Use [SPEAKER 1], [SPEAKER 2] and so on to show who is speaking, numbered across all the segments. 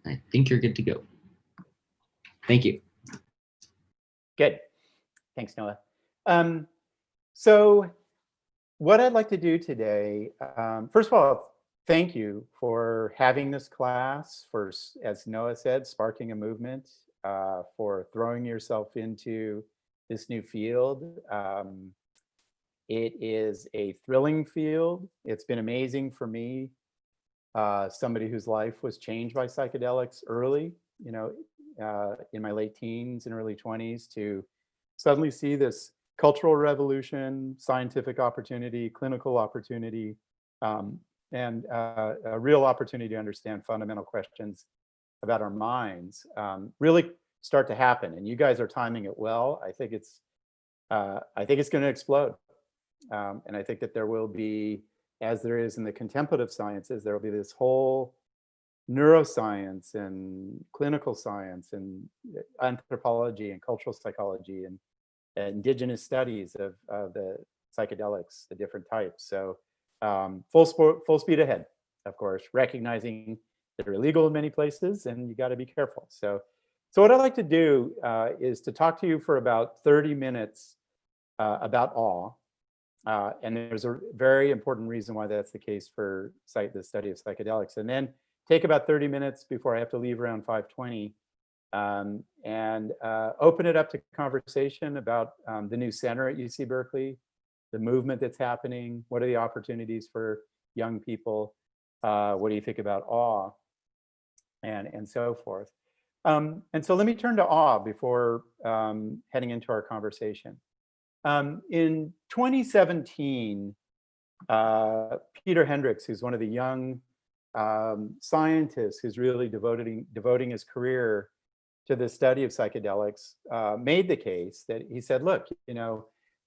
[SPEAKER 1] I think you're good to go. Thank you.
[SPEAKER 2] Good. Thanks, Noah. So what I'd like to do today, first of all, thank you for having this class, for, as Noah said, sparking a movement, for throwing yourself into this new field. It is a thrilling field. It's been amazing for me, somebody whose life was changed by psychedelics early, in my late teens and early 20s, to suddenly see this cultural revolution, scientific opportunity, clinical opportunity, and a real opportunity to understand fundamental questions about our minds really start to happen. And you guys are timing it well. I think it's going to explode. And I think that there will be, as there is in the contemplative sciences, there will be this whole neuroscience and clinical science and anthropology and cultural psychology and indigenous studies of the psychedelics, the different types. So full speed ahead, of course, recognizing that they're illegal in many places and you got to be careful. So what I'd like to do is to talk to you for about 30 minutes about awe. And there's a very important reason why that's the case for the study of psychedelics. And then take about 30 minutes before I have to leave around 5:20 and open it up to conversation about the new center at UC Berkeley, the movement that's happening, what are the opportunities for young people, what do you think about awe, and so forth. And so let me turn to awe before heading into our conversation. In 2017, Peter Hendricks, who's one of the young scientists who's really devoting his career to the study of psychedelics, made the case that he said, look,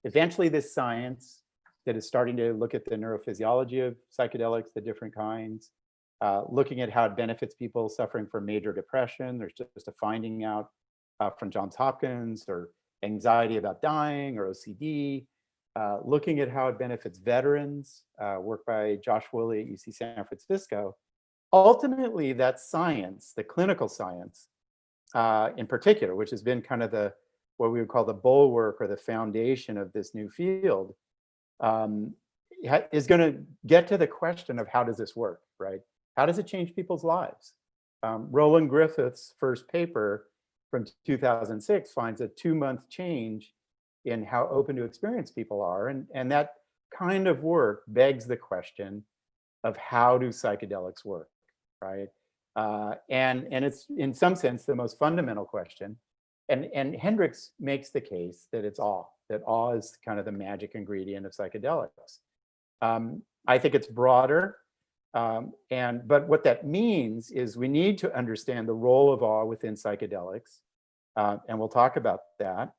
[SPEAKER 2] eventually this science that is starting to look at the neurophysiology of psychedelics, the different kinds, looking at how it benefits people suffering from major depression. There's just a finding out from Johns Hopkins, or anxiety about dying, or OCD, looking at how it benefits veterans, work by Josh Woolley at UC San Francisco. Ultimately, that science, the clinical science in particular, which has been kind of what we would call the bulwark or the foundation of this new field, is going to get to the question of how does this work, right? How does it change people's lives? Roland Griffith's first paper from 2006 finds a 2-month change in how open to experience people are. And that kind of work begs the question of how do psychedelics work, right? And it's in some sense the most fundamental question. And Hendricks makes the case that it's awe, that awe is kind of the magic ingredient of psychedelics. I think it's broader. But what that means is we need to understand the role of awe within psychedelics. And we'll talk about that.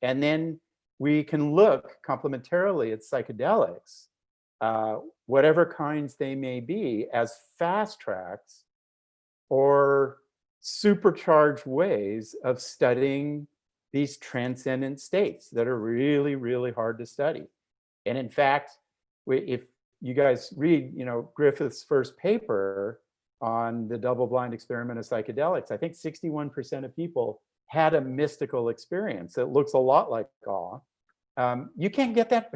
[SPEAKER 2] And then we can look complementarily at psychedelics, whatever kinds they may be, as fast tracks or supercharged ways of studying these transcendent states that are really, really hard to study. And in fact, if you guys read, Griffith's first paper on the double-blind experiment of psychedelics, I think 61% of people had a mystical experience that looks a lot like awe. You can't get that,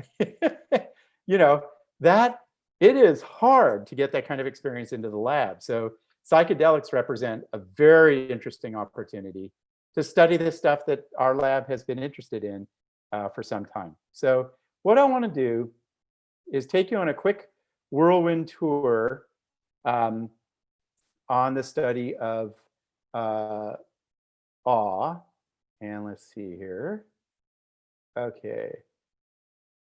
[SPEAKER 2] that it is hard to get that kind of experience into the lab. So psychedelics represent a very interesting opportunity to study the stuff that our lab has been interested in for some time. So what I want to do is take you on a quick whirlwind tour on the study of awe. And let's see here. Okay.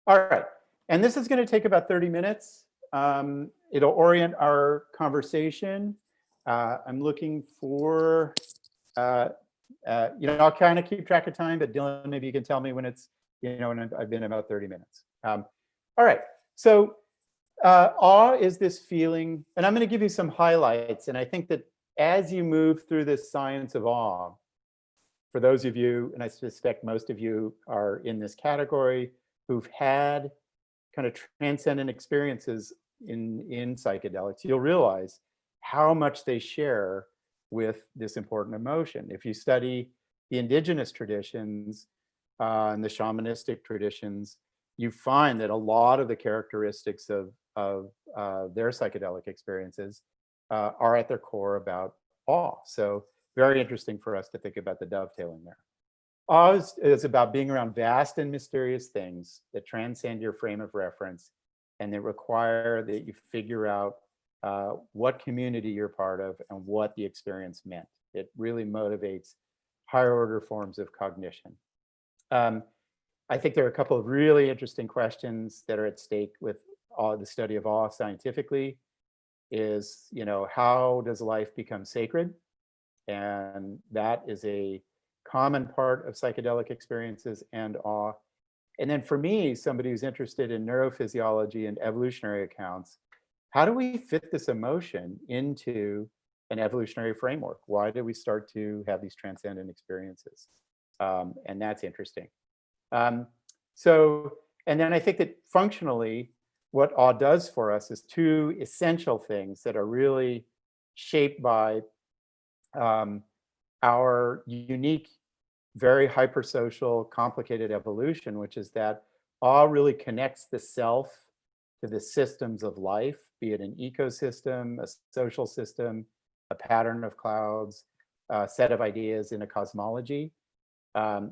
[SPEAKER 2] All right. And this is going to take about 30 minutes. It'll orient our conversation. I'm looking for, I'll kind of keep track of time, but Dylan, maybe you can tell me when it's, when I've been about 30 minutes. All right. So awe is this feeling, and I'm going to give you some highlights. And I think that as you move through this science of awe, for those of you, and I suspect most of you are in this category, who've had kind of transcendent experiences in psychedelics, you'll realize how much they share with this important emotion. If you study the indigenous traditions and the shamanistic traditions, you find that a lot of the characteristics of their psychedelic experiences are at their core about awe. So very interesting for us to think about the dovetailing there. Awe is about being around vast and mysterious things that transcend your frame of reference and that require that you figure out what community you're part of and what the experience meant. It really motivates higher order forms of cognition. I think there are a couple of really interesting questions that are at stake with the study of awe scientifically. Is, how does life become sacred? And that is a common part of psychedelic experiences and awe. And then for me, somebody who's interested in neurophysiology and evolutionary accounts, how do we fit this emotion into an evolutionary framework? Why do we start to have these transcendent experiences? And that's interesting. And then I think that functionally, what awe does for us is two essential things that are really shaped by our unique, very hypersocial, complicated evolution, which is that awe really connects the self to the systems of life, be it an ecosystem, a social system, a pattern of clouds, a set of ideas in a cosmology.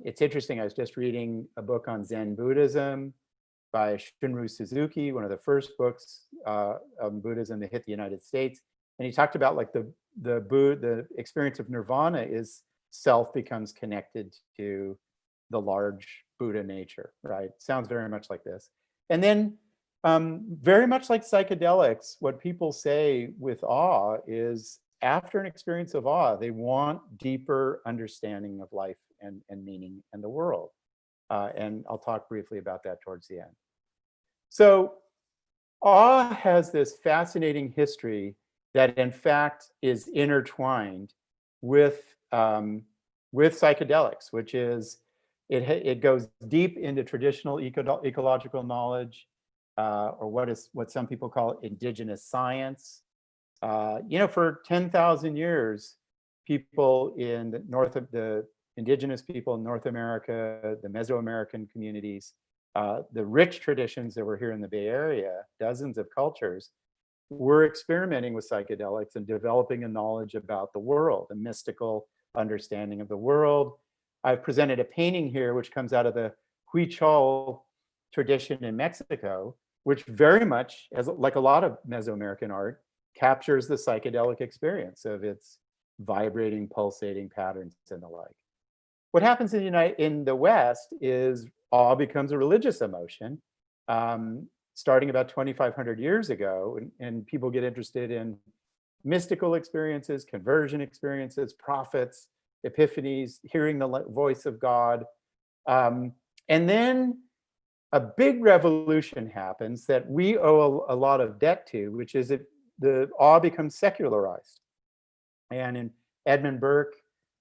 [SPEAKER 2] It's interesting, I was just reading a book on Zen Buddhism by Shunryu Suzuki, one of the first books on Buddhism that hit the United States. And he talked about like the experience of nirvana is self becomes connected to the large Buddha nature, right? Sounds very much like this. And then very much like psychedelics, what people say with awe is after an experience of awe, they want deeper understanding of life and meaning and the world. And I'll talk briefly about that towards the end. So awe has this fascinating history that in fact is intertwined with psychedelics, which is, it goes deep into traditional ecological knowledge, or what some people call indigenous science. For 10,000 years, people in the indigenous people in North America, the Mesoamerican communities, the rich traditions that were here in the Bay Area, dozens of cultures, were experimenting with psychedelics and developing a knowledge about the world, a mystical understanding of the world. I've presented a painting here, which comes out of the Huichol tradition in Mexico, which very much, as like a lot of Mesoamerican art, captures the psychedelic experience of its vibrating, pulsating patterns and the like. What happens in the West is awe becomes a religious emotion, starting about 2,500 years ago, and people get interested in mystical experiences, conversion experiences, prophets, epiphanies, hearing the voice of God. And then a big revolution happens that we owe a lot of debt to, which is the awe becomes secularized. And in Edmund Burke,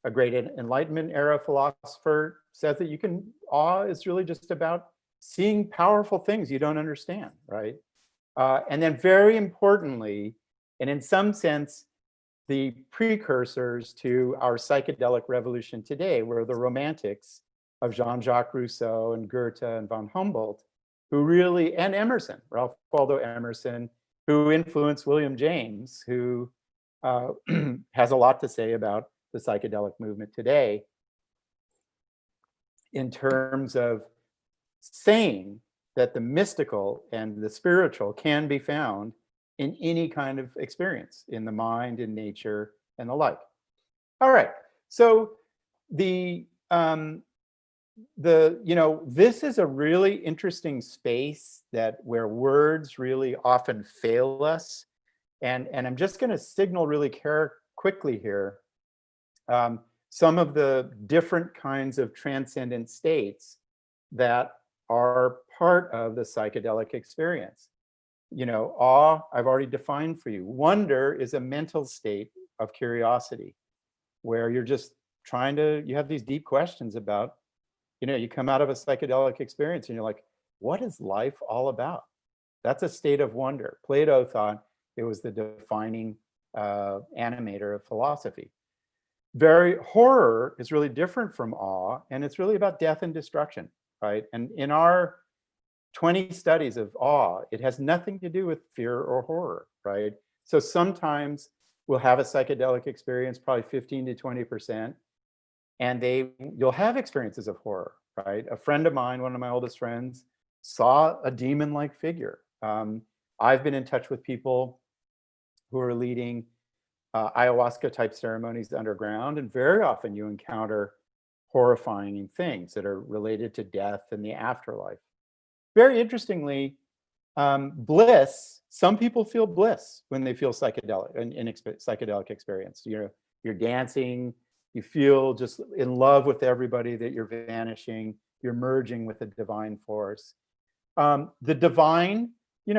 [SPEAKER 2] a great Enlightenment era philosopher, says that awe is really just about seeing powerful things you don't understand, right? And then very importantly, and in some sense, the precursors to our psychedelic revolution today were the Romantics of Jean-Jacques Rousseau and Goethe and von Humboldt, and Emerson, Ralph Waldo Emerson, who influenced William James, who has a lot to say about the psychedelic movement today in terms of saying that the mystical and the spiritual can be found in any kind of experience, in the mind, in nature, and the like. All right, so this is a really interesting space where words really often fail us. And I'm just gonna signal really quickly here some of the different kinds of transcendent states that are part of the psychedelic experience. Awe, I've already defined for you. Wonder is a mental state of curiosity, where you're just you have these deep questions about, you come out of a psychedelic experience and you're like, what is life all about? That's a state of wonder. Plato thought it was the defining animator of philosophy. horror is really different from awe, and it's really about death and destruction, right? And in our 20 studies of awe, it has nothing to do with fear or horror, right? So sometimes we'll have a psychedelic experience, probably 15 to 20%, and you'll have experiences of horror, right? A friend of mine, one of my oldest friends, saw a demon-like figure. I've been in touch with people who are leading ayahuasca type ceremonies underground, and very often you encounter horrifying things that are related to death and the afterlife. Very interestingly, bliss, some people feel bliss when they feel psychedelic, psychedelic experience. You're dancing, you feel just in love with everybody, that you're vanishing, you're merging with the divine force. The divine,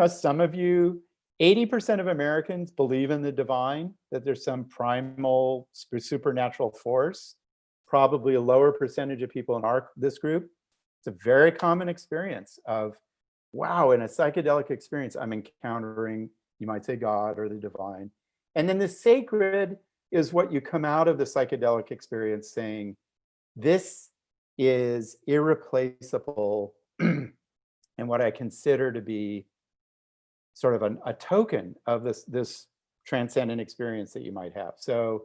[SPEAKER 2] some of you, 80% of Americans believe in the divine, that there's some primal supernatural force. Probably a lower percentage of people in this group. It's a very common experience of, wow, in a psychedelic experience, I'm encountering, you might say, God or the divine. And then the sacred is what you come out of the psychedelic experience saying, this is irreplaceable and what I consider to be sort of a token of this transcendent experience that you might have. So,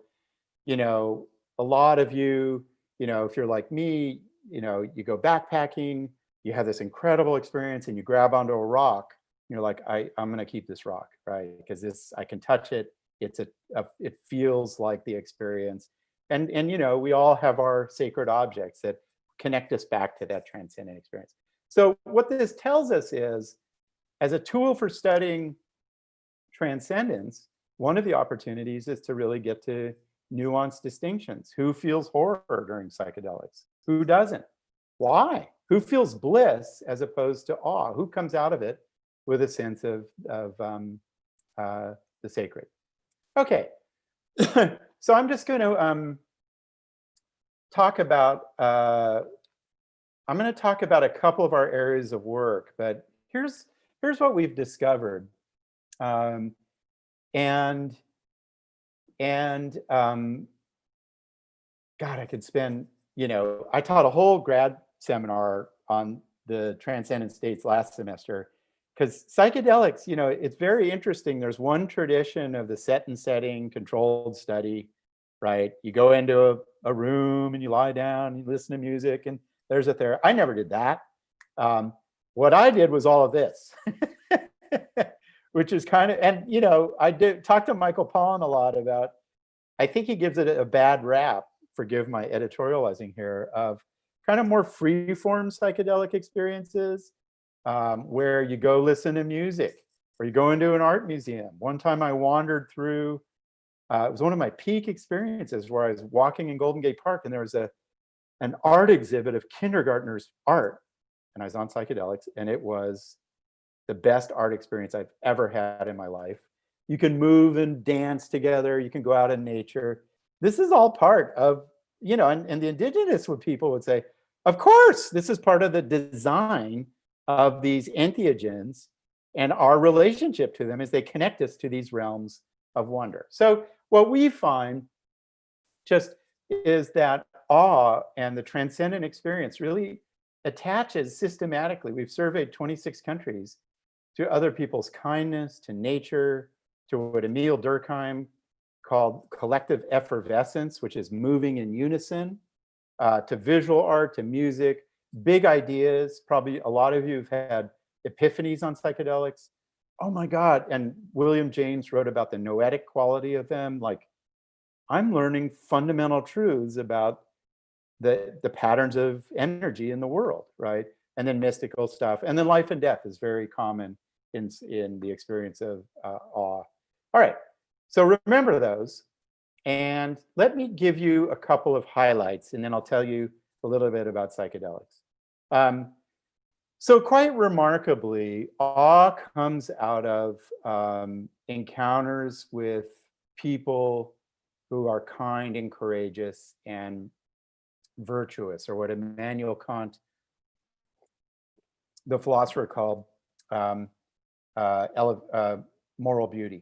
[SPEAKER 2] a lot of you, if you're like me, you go backpacking, you have this incredible experience and you grab onto a rock, and you're like, I'm gonna keep this rock, right? Because I can touch it, it feels like the experience. And we all have our sacred objects that connect us back to that transcendent experience. So what this tells us is, as a tool for studying transcendence, one of the opportunities is to really get to nuanced distinctions. Who feels horror during psychedelics? Who doesn't? Why? Who feels bliss as opposed to awe? Who comes out of it with a sense of the sacred? Okay, so I'm just going to talk about a couple of our areas of work, but here's what we've discovered. God, I could spend, I taught a whole grad seminar on the transcendent states last semester, because psychedelics, it's very interesting. There's one tradition of the set and setting controlled study, right? You go into a room and you lie down, you listen to music, and there's a therapist. I never did that. What I did was all of this, which is kind of, and I did talk to Michael Pollan a lot about, I think he gives it a bad rap, forgive my editorializing here, of kind of more free-form psychedelic experiences, where you go listen to music, or you go into an art museum. One time I wandered through, it was one of my peak experiences, where I was walking in Golden Gate Park, and there was an art exhibit of kindergartners' art, and I was on psychedelics, and it was the best art experience I've ever had in my life. You can move and dance together, you can go out in nature. This is all part of, and the indigenous people would say, of course, this is part of the design of these entheogens, and our relationship to them as they connect us to these realms of wonder. So what we find just is that awe and the transcendent experience really attaches systematically. We've surveyed 26 countries to other people's kindness, to nature, to what Emil Durkheim called collective effervescence, which is moving in unison, to visual art, to music, big ideas. Probably a lot of you have had epiphanies on psychedelics. Oh my God, and William James wrote about the noetic quality of them. Like, I'm learning fundamental truths about the patterns of energy in the world, right? And then mystical stuff. And then life and death is very common in the experience of awe. All right, so remember those. And let me give you a couple of highlights, and then I'll tell you a little bit about psychedelics. So quite remarkably, awe comes out of encounters with people who are kind and courageous and virtuous, or what Immanuel Kant, the philosopher, called moral beauty.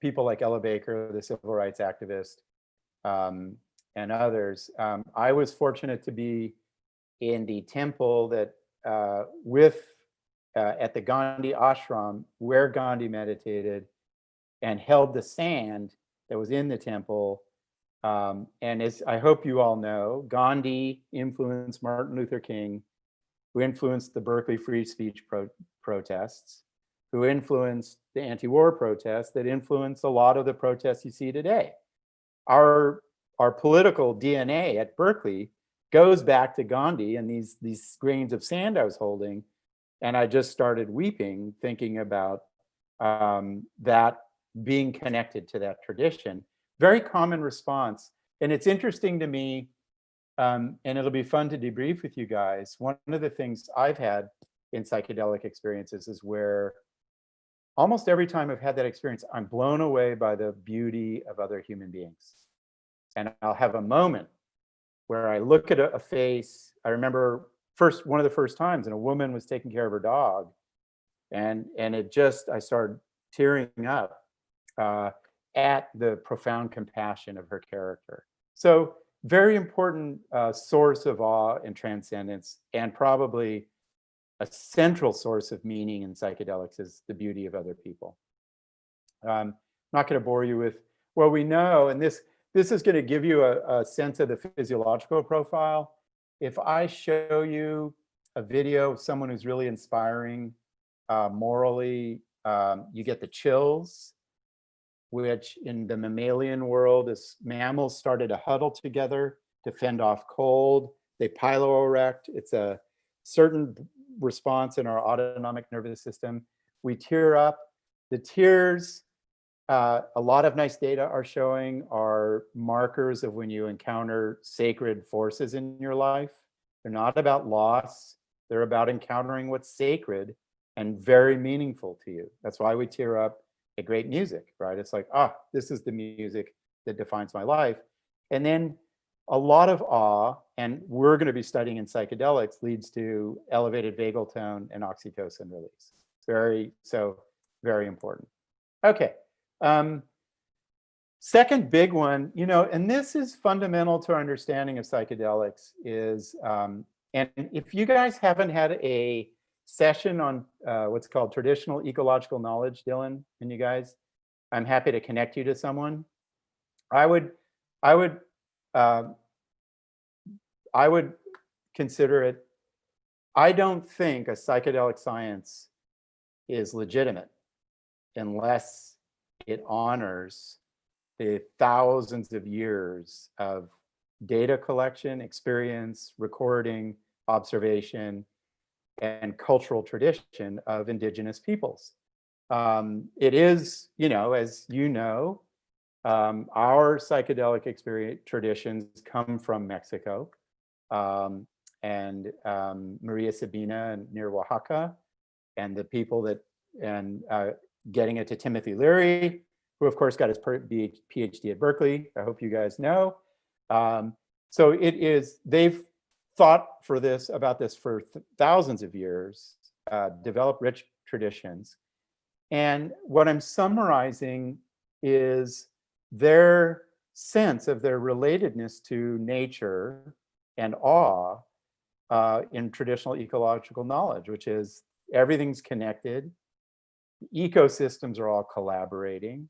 [SPEAKER 2] People like Ella Baker, the civil rights activist, and others. I was fortunate to be in the temple that at the Gandhi ashram, where Gandhi meditated and held the sand that was in the temple. And as I hope you all know, Gandhi influenced Martin Luther King, who influenced the Berkeley free speech protests, who influenced the anti-war protests that influence a lot of the protests you see today. Our political DNA at Berkeley goes back to Gandhi and these grains of sand I was holding. And I just started weeping, thinking about that being connected to that tradition. Very common response. And it's interesting to me, and it'll be fun to debrief with you guys. One of the things I've had in psychedelic experiences is where almost every time I've had that experience, I'm blown away by the beauty of other human beings. And I'll have a moment where I look at a face. I remember one of the first times, and a woman was taking care of her dog, and I started tearing up at the profound compassion of her character. So very important source of awe and transcendence, and probably a central source of meaning in psychedelics is the beauty of other people. I'm not going to bore you with what we know, and this is going to give you a sense of the physiological profile. If I show you a video of someone who's really inspiring morally, you get the chills, which in the mammalian world is mammals started to huddle together to fend off cold. They piloerect. It's a certain response in our autonomic nervous system. We tear up. The tears, a lot of nice data are showing, are markers of when you encounter sacred forces in your life. They're not about loss. They're about encountering what's sacred and very meaningful to you. That's why we tear up at great music, right? It's like, this is the music that defines my life. And then a lot of awe, and we're going to be studying in psychedelics, leads to elevated vagal tone and oxytocin release. Very important. Okay. Second big one, and this is fundamental to our understanding of psychedelics is, and if you guys haven't had a session on what's called traditional ecological knowledge, Dylan and you guys, I'm happy to connect you to someone. I would consider it. I don't think a psychedelic science is legitimate unless it honors the thousands of years of data collection, experience, recording, observation, and cultural tradition of indigenous peoples. It is, as you know, our psychedelic experience traditions come from Mexico and Maria Sabina near Oaxaca, and the people that, and getting it to Timothy Leary, who of course got his PhD at Berkeley. I hope you guys know. So it is, they've thought about this for thousands of years, developed rich traditions. And what I'm summarizing is their sense of their relatedness to nature and awe in traditional ecological knowledge, which is everything's connected, ecosystems are all collaborating,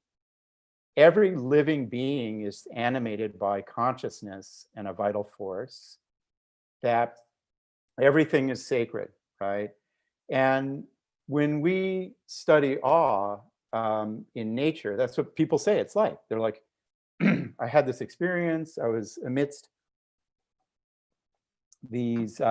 [SPEAKER 2] every living being is animated by consciousness and a vital force, that everything is sacred, right? And when we study awe in nature, that's what people say it's like. They're like, I had this experience, I was amidst these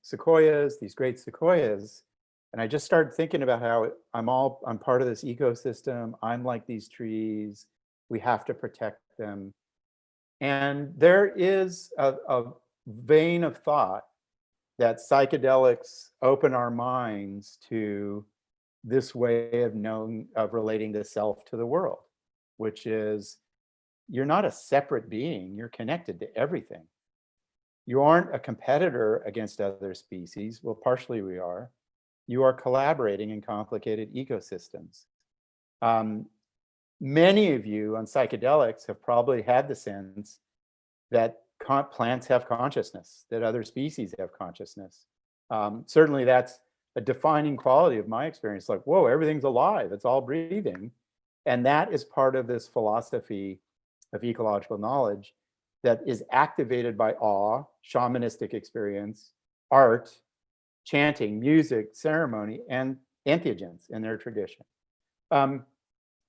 [SPEAKER 2] sequoias, these great sequoias, and I just started thinking about how I'm part of this ecosystem, I'm like these trees, we have to protect them. And there is a vein of thought that psychedelics open our minds to this way of relating the self to the world, which is you're not a separate being, you're connected to everything. You aren't a competitor against other species. Well, partially we are. You are collaborating in complicated ecosystems. Many of you on psychedelics have probably had the sense that plants have consciousness, that other species have consciousness. Certainly that's a defining quality of my experience. Like, whoa, everything's alive, it's all breathing. And that is part of this philosophy of ecological knowledge that is activated by awe, shamanistic experience, art, chanting, music, ceremony, and entheogens in their tradition.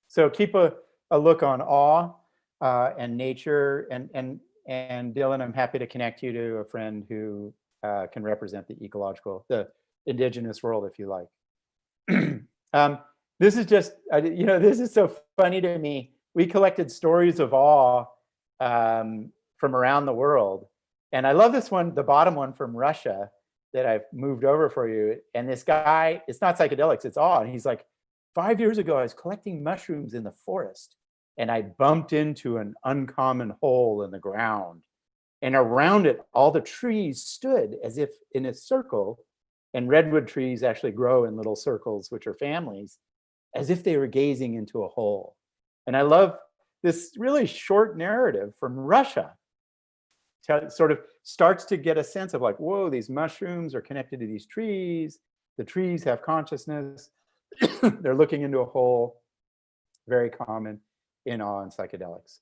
[SPEAKER 2] So keep a look on awe and nature, and Dylan, I'm happy to connect you to a friend who can represent the indigenous world, if you like. This is just, this is so funny to me. We collected stories of awe from around the world. And I love this one, the bottom one from Russia that I've moved over for you. And this guy, it's not psychedelics, it's awe. And he's like, 5 years ago, I was collecting mushrooms in the forest and I bumped into an uncommon hole in the ground. And around it, all the trees stood as if in a circle. And redwood trees actually grow in little circles, which are families, as if they were gazing into a hole. And I love this really short narrative from Russia. It sort of starts to get a sense of like, whoa, these mushrooms are connected to these trees. The trees have consciousness. They're looking into a hole. Very common in awe and psychedelics.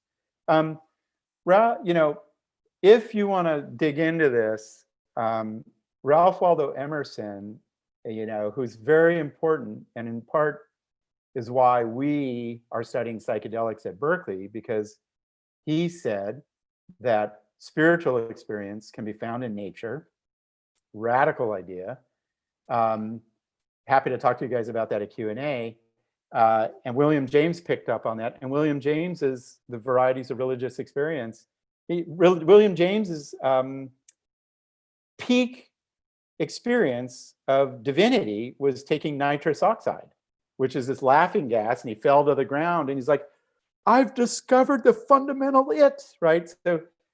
[SPEAKER 2] If you want to dig into this, Ralph Waldo Emerson, who's very important, and in part is why we are studying psychedelics at Berkeley, because he said that spiritual experience can be found in nature. Radical idea. Happy to talk to you guys about that at Q&A. And William James picked up on that. And William James is the varieties of religious experience. William James's peak experience of divinity was taking nitrous oxide, which is this laughing gas, and he fell to the ground and he's like, I've discovered the fundamental it, right?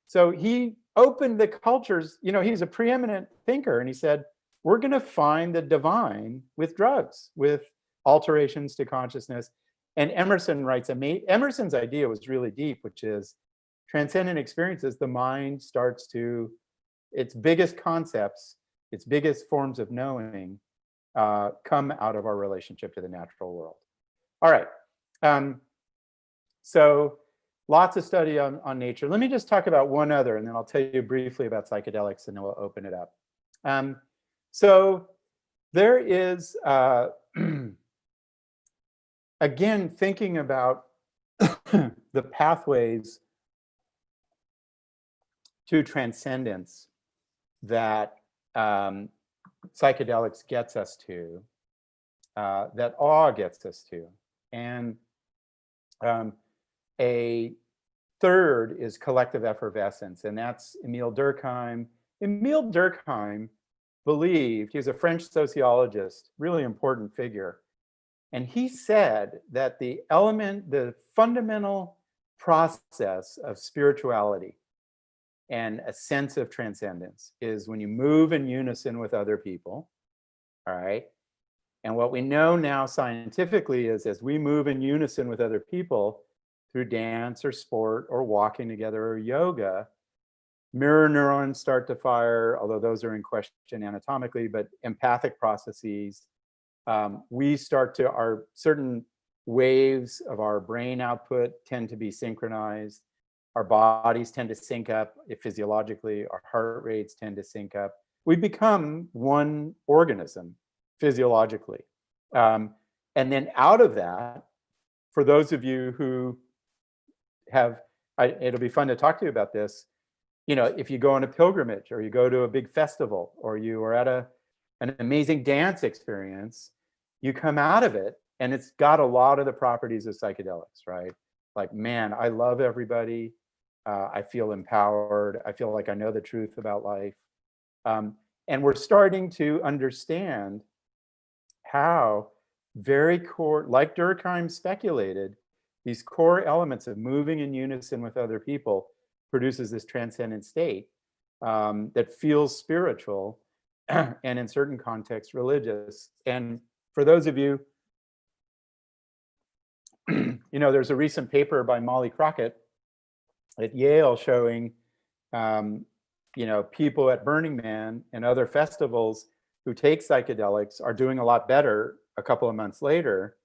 [SPEAKER 2] So he opened the cultures, he's a preeminent thinker, and he said, we're gonna find the divine with drugs, with alterations to consciousness. And Emerson writes, Emerson's idea was really deep, which is transcendent experiences, the mind starts to, its biggest concepts, its biggest forms of knowing come out of our relationship to the natural world. All right, so lots of study on nature. Let me just talk about one other, and then I'll tell you briefly about psychedelics, and then we'll open it up. So there is, again, thinking about the pathways to transcendence that psychedelics gets us to, that awe gets us to. And a third is collective effervescence, and that's Emile Durkheim. Emile Durkheim believed, he was a French sociologist, really important figure, and he said that the fundamental process of spirituality and a sense of transcendence is when you move in unison with other people, all right? And what we know now scientifically is as we move in unison with other people through dance or sport or walking together or yoga, mirror neurons start to fire, although those are in question anatomically, but empathic processes. We start to, our certain waves of our brain output tend to be synchronized. Our bodies tend to sync up physiologically. Our heart rates tend to sync up. We become one organism physiologically. And then out of that, for those of you who have, it'll be fun to talk to you about this, if you go on a pilgrimage or you go to a big festival or you are at an amazing dance experience, you come out of it and it's got a lot of the properties of psychedelics, right? Like, man, I love everybody. I feel empowered. I feel like I know the truth about life. And we're starting to understand how very core, like Durkheim speculated, these core elements of moving in unison with other people produces this transcendent state that feels spiritual and in certain contexts religious. And for those of you, there's a recent paper by Molly Crockett at Yale showing people at Burning Man and other festivals who take psychedelics are doing a lot better a couple of months later.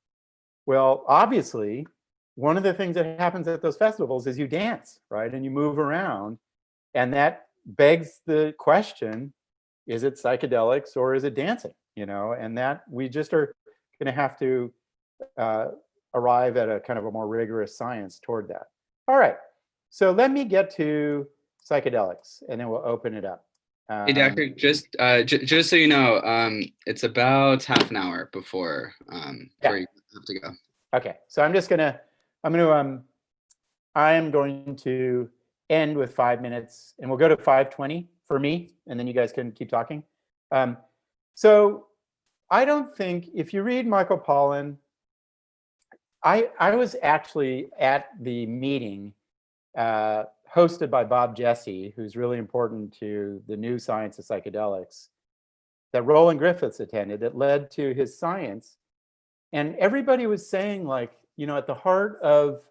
[SPEAKER 2] Well, obviously, one of the things that happens at those festivals is you dance, right? And you move around. And that begs the question, is it psychedelics or is it dancing? And that we just are going to have to arrive at a kind of a more rigorous science toward that. All right. So let me get to psychedelics and then we'll open it up.
[SPEAKER 3] Hey, Dacher, just so you know, it's about half an hour before you have to go.
[SPEAKER 2] Okay, so I'm going to end with 5 minutes, and we'll go to 5:20 for me, and then you guys can keep talking. So I don't think, if you read Michael Pollan, I was actually at the meeting hosted by Bob Jesse, who's really important to the new science of psychedelics, that Roland Griffiths attended, that led to his science. And everybody was saying, like, at the heart of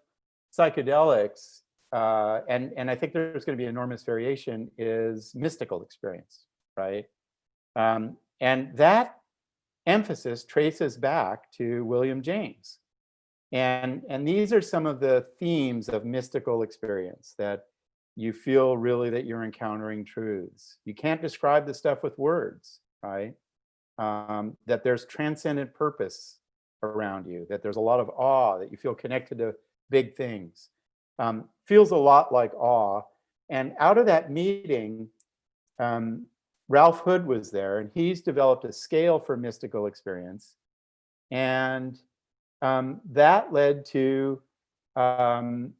[SPEAKER 2] psychedelics, and I think there's going to be enormous variation, is mystical experience, right? And that emphasis traces back to William James. And these are some of the themes of mystical experience, that you feel really that you're encountering truths. You can't describe the stuff with words, right? That there's transcendent purpose around you, that there's a lot of awe, that you feel connected to big things. Feels a lot like awe. And out of that meeting, Ralph Hood was there, and he's developed a scale for mystical experience. And that led to the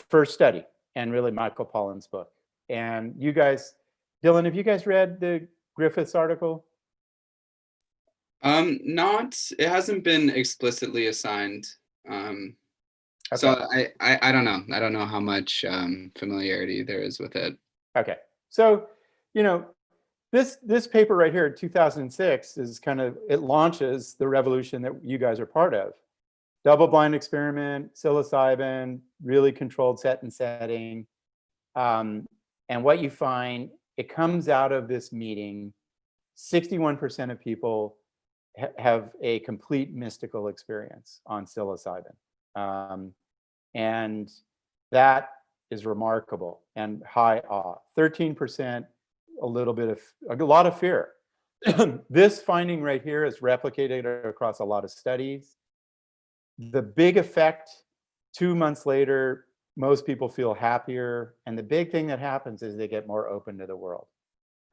[SPEAKER 2] first study, and really Michael Pollan's book. And you guys, Dylan, have you guys read the Griffiths article?
[SPEAKER 3] It hasn't been explicitly assigned. Okay. So I don't know. I don't know how much familiarity there is with it.
[SPEAKER 2] Okay. So, this paper right here, 2006, is it launches the revolution that you guys are part of. Double-blind experiment, psilocybin, really controlled set and setting. And what you find, it comes out of this meeting, 61% of people have a complete mystical experience on psilocybin. And that is remarkable, and high awe. 13%, a lot of fear. This finding right here is replicated across a lot of studies. The big effect, 2 months later, most people feel happier. And the big thing that happens is they get more open to the world,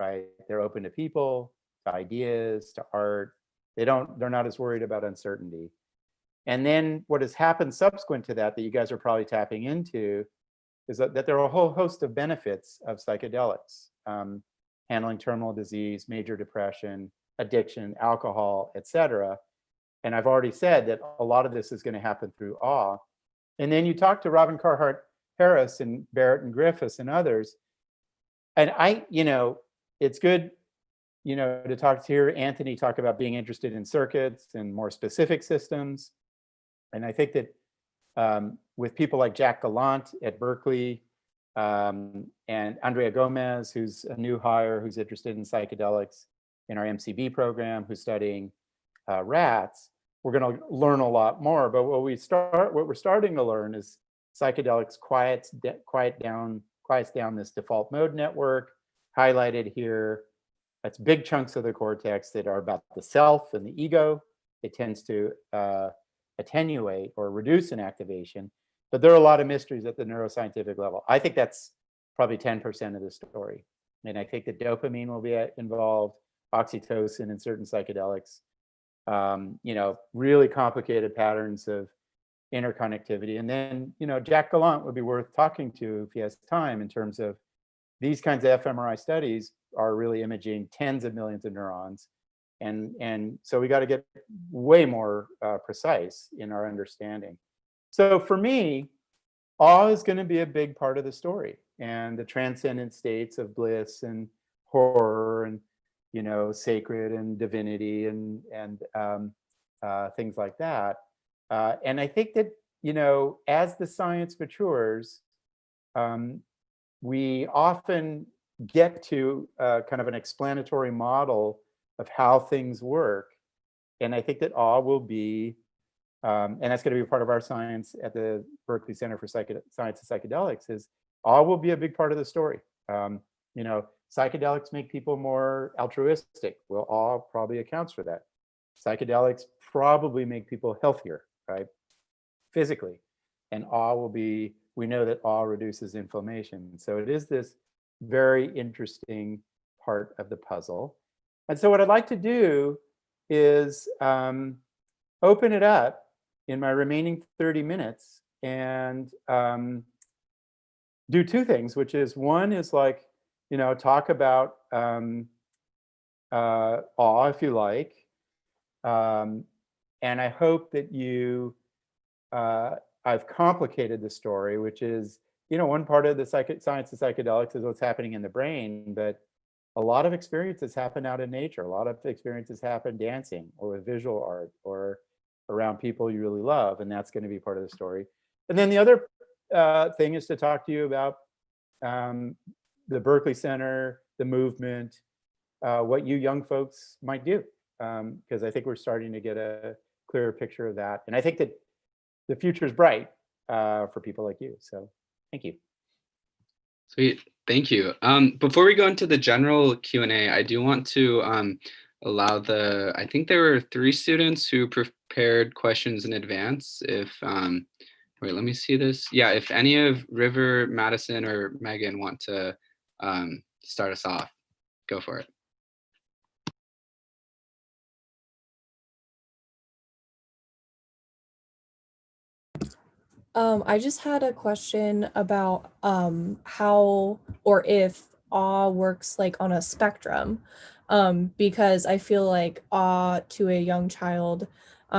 [SPEAKER 2] right? They're open to people, to ideas, to art. They're not as worried about uncertainty. And then what has happened subsequent to that you guys are probably tapping into, is that there are a whole host of benefits of psychedelics. Handling terminal disease, major depression, addiction, alcohol, etc. And I've already said that a lot of this is going to happen through awe. And then you talk to Robin Carhart Harris and Barrett and Griffiths and others. And it's good, to hear Anthony talk about being interested in circuits and more specific systems. And I think that with people like Jack Gallant at Berkeley, and Andrea Gomez, who's a new hire, who's interested in psychedelics in our MCB program, who's studying rats, we're going to learn a lot more. But what we're starting to learn is psychedelics quiets down this default mode network, highlighted here. That's big chunks of the cortex that are about the self and the ego. It tends to attenuate or reduce in activation. But there are a lot of mysteries at the neuroscientific level. I think that's probably 10% of the story. And I think that dopamine will be involved, oxytocin in certain psychedelics, really complicated patterns of interconnectivity. And then, Jack Gallant would be worth talking to if he has time, in terms of these kinds of fMRI studies are really imaging tens of millions of neurons. And so we got to get way more precise in our understanding. So for me, awe is going to be a big part of the story, and the transcendent states of bliss and horror and, sacred and divinity and things like that. And I think that, as the science matures, we often get to kind of an explanatory model of how things work. And I think that awe will be, and that's going to be part of our science at the Berkeley Center for Science and Psychedelics, is awe will be a big part of the story. You know, psychedelics make people more altruistic. Well, awe probably accounts for that. Psychedelics probably make people healthier, right? Physically. And awe will be, we know that awe reduces inflammation. So it is this very interesting part of the puzzle. And so what I'd like to do is open it up in my remaining 30 minutes and do two things, which is, one is like, you know, talk about awe, if you like. And I hope that you, I've complicated the story, which is, you know, one part of the science of psychedelics is what's happening in the brain, but a lot of experiences happen out in nature. A lot of experiences happen dancing or with visual art or around people you really love, and that's going to be part of the story. And then the other thing is to talk to you about the Berkeley Center, the movement, what you young folks might do, because I think we're starting to get a clearer picture of that. And I think that the future is bright for people like you. So thank you.
[SPEAKER 3] Sweet, thank you. Before we go into the general Q&A, I do want to allow I think there were 3 students who prepared questions in advance. If, wait, let me see this. Yeah, if any of River, Madison, or Megan want to start us off, go for it.
[SPEAKER 4] I just had a question about how or if awe works like on a spectrum, because I feel like awe to a young child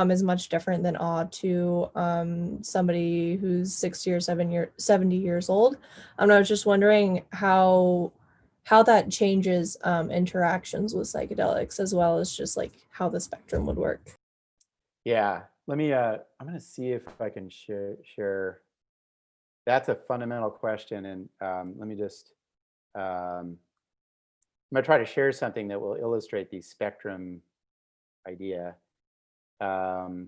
[SPEAKER 4] is much different than awe to somebody who's 60 or 70 years old. I was just wondering how that changes interactions with psychedelics, as well as just like how the spectrum would work.
[SPEAKER 2] Yeah, let me, I'm going to see if I can share. That's a fundamental question. And let me just, I'm going to try to share something that will illustrate the spectrum idea. All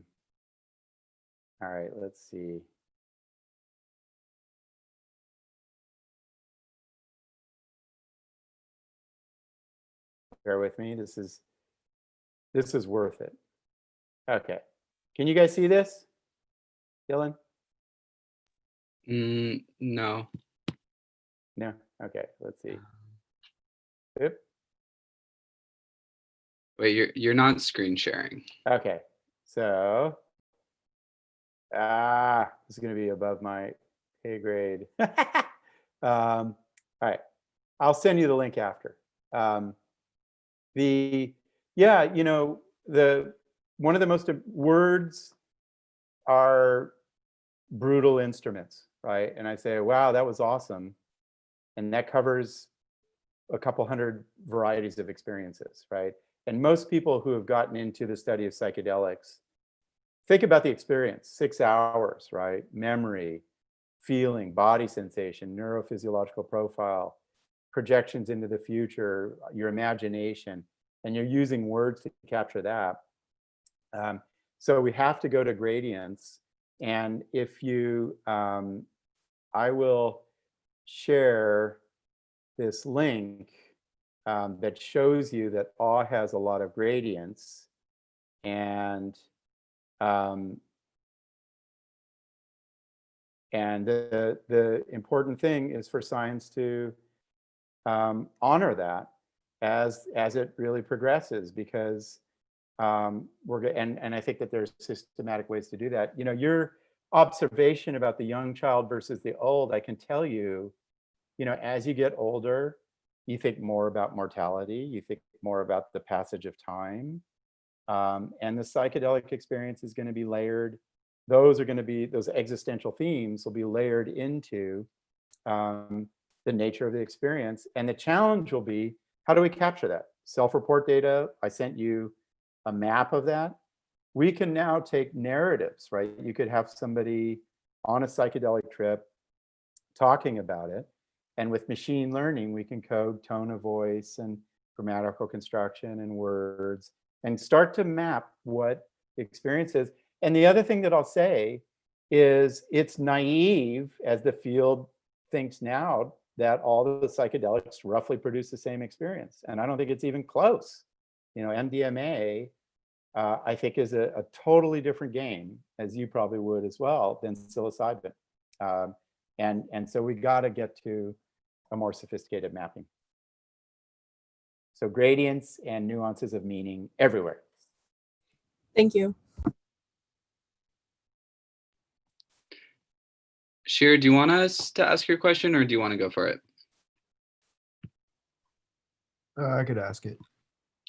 [SPEAKER 2] right, let's see. Bear with me. This is worth it. Okay. Can you guys see this, Dylan?
[SPEAKER 3] No.
[SPEAKER 2] No. Okay. Let's see. Oop.
[SPEAKER 3] Wait, you're not screen sharing.
[SPEAKER 2] Okay. So, this is going to be above my pay grade. All right. I'll send you the link after. Yeah, you know, one of the most words are brutal instruments, right? And I say, wow, that was awesome. And that covers a couple hundred varieties of experiences, right? And most people who have gotten into the study of psychedelics, think about the experience, 6 hours, right? Memory, feeling, body sensation, neurophysiological profile, projections into the future, your imagination, and you're using words to capture that. So we have to go to gradients. And if you, I will share this link that shows you that awe has a lot of gradients. And the important thing is for science to honor that as it really progresses, because and I think that there's systematic ways to do that. You know, your observation about the young child versus the old, I can tell you, you know, as you get older, you think more about mortality, you think more about the passage of time, and the psychedelic experience is going to be layered. Those existential themes will be layered into the nature of the experience. And the challenge will be, how do we capture that? Self-report data, I sent you a map of that. We can now take narratives, right? You could have somebody on a psychedelic trip talking about it. And with machine learning, we can code tone of voice and grammatical construction and words and start to map what the experience is. And the other thing that I'll say is it's naive as the field thinks now that all the psychedelics roughly produce the same experience. And I don't think it's even close. You know, MDMA, I think is a totally different game, as you probably would as well, than psilocybin. And so we got to get to a more sophisticated mapping. So gradients and nuances of meaning everywhere.
[SPEAKER 4] Thank you.
[SPEAKER 3] Shira, do you want us to ask your question or do you want to go for it?
[SPEAKER 5] I could ask it.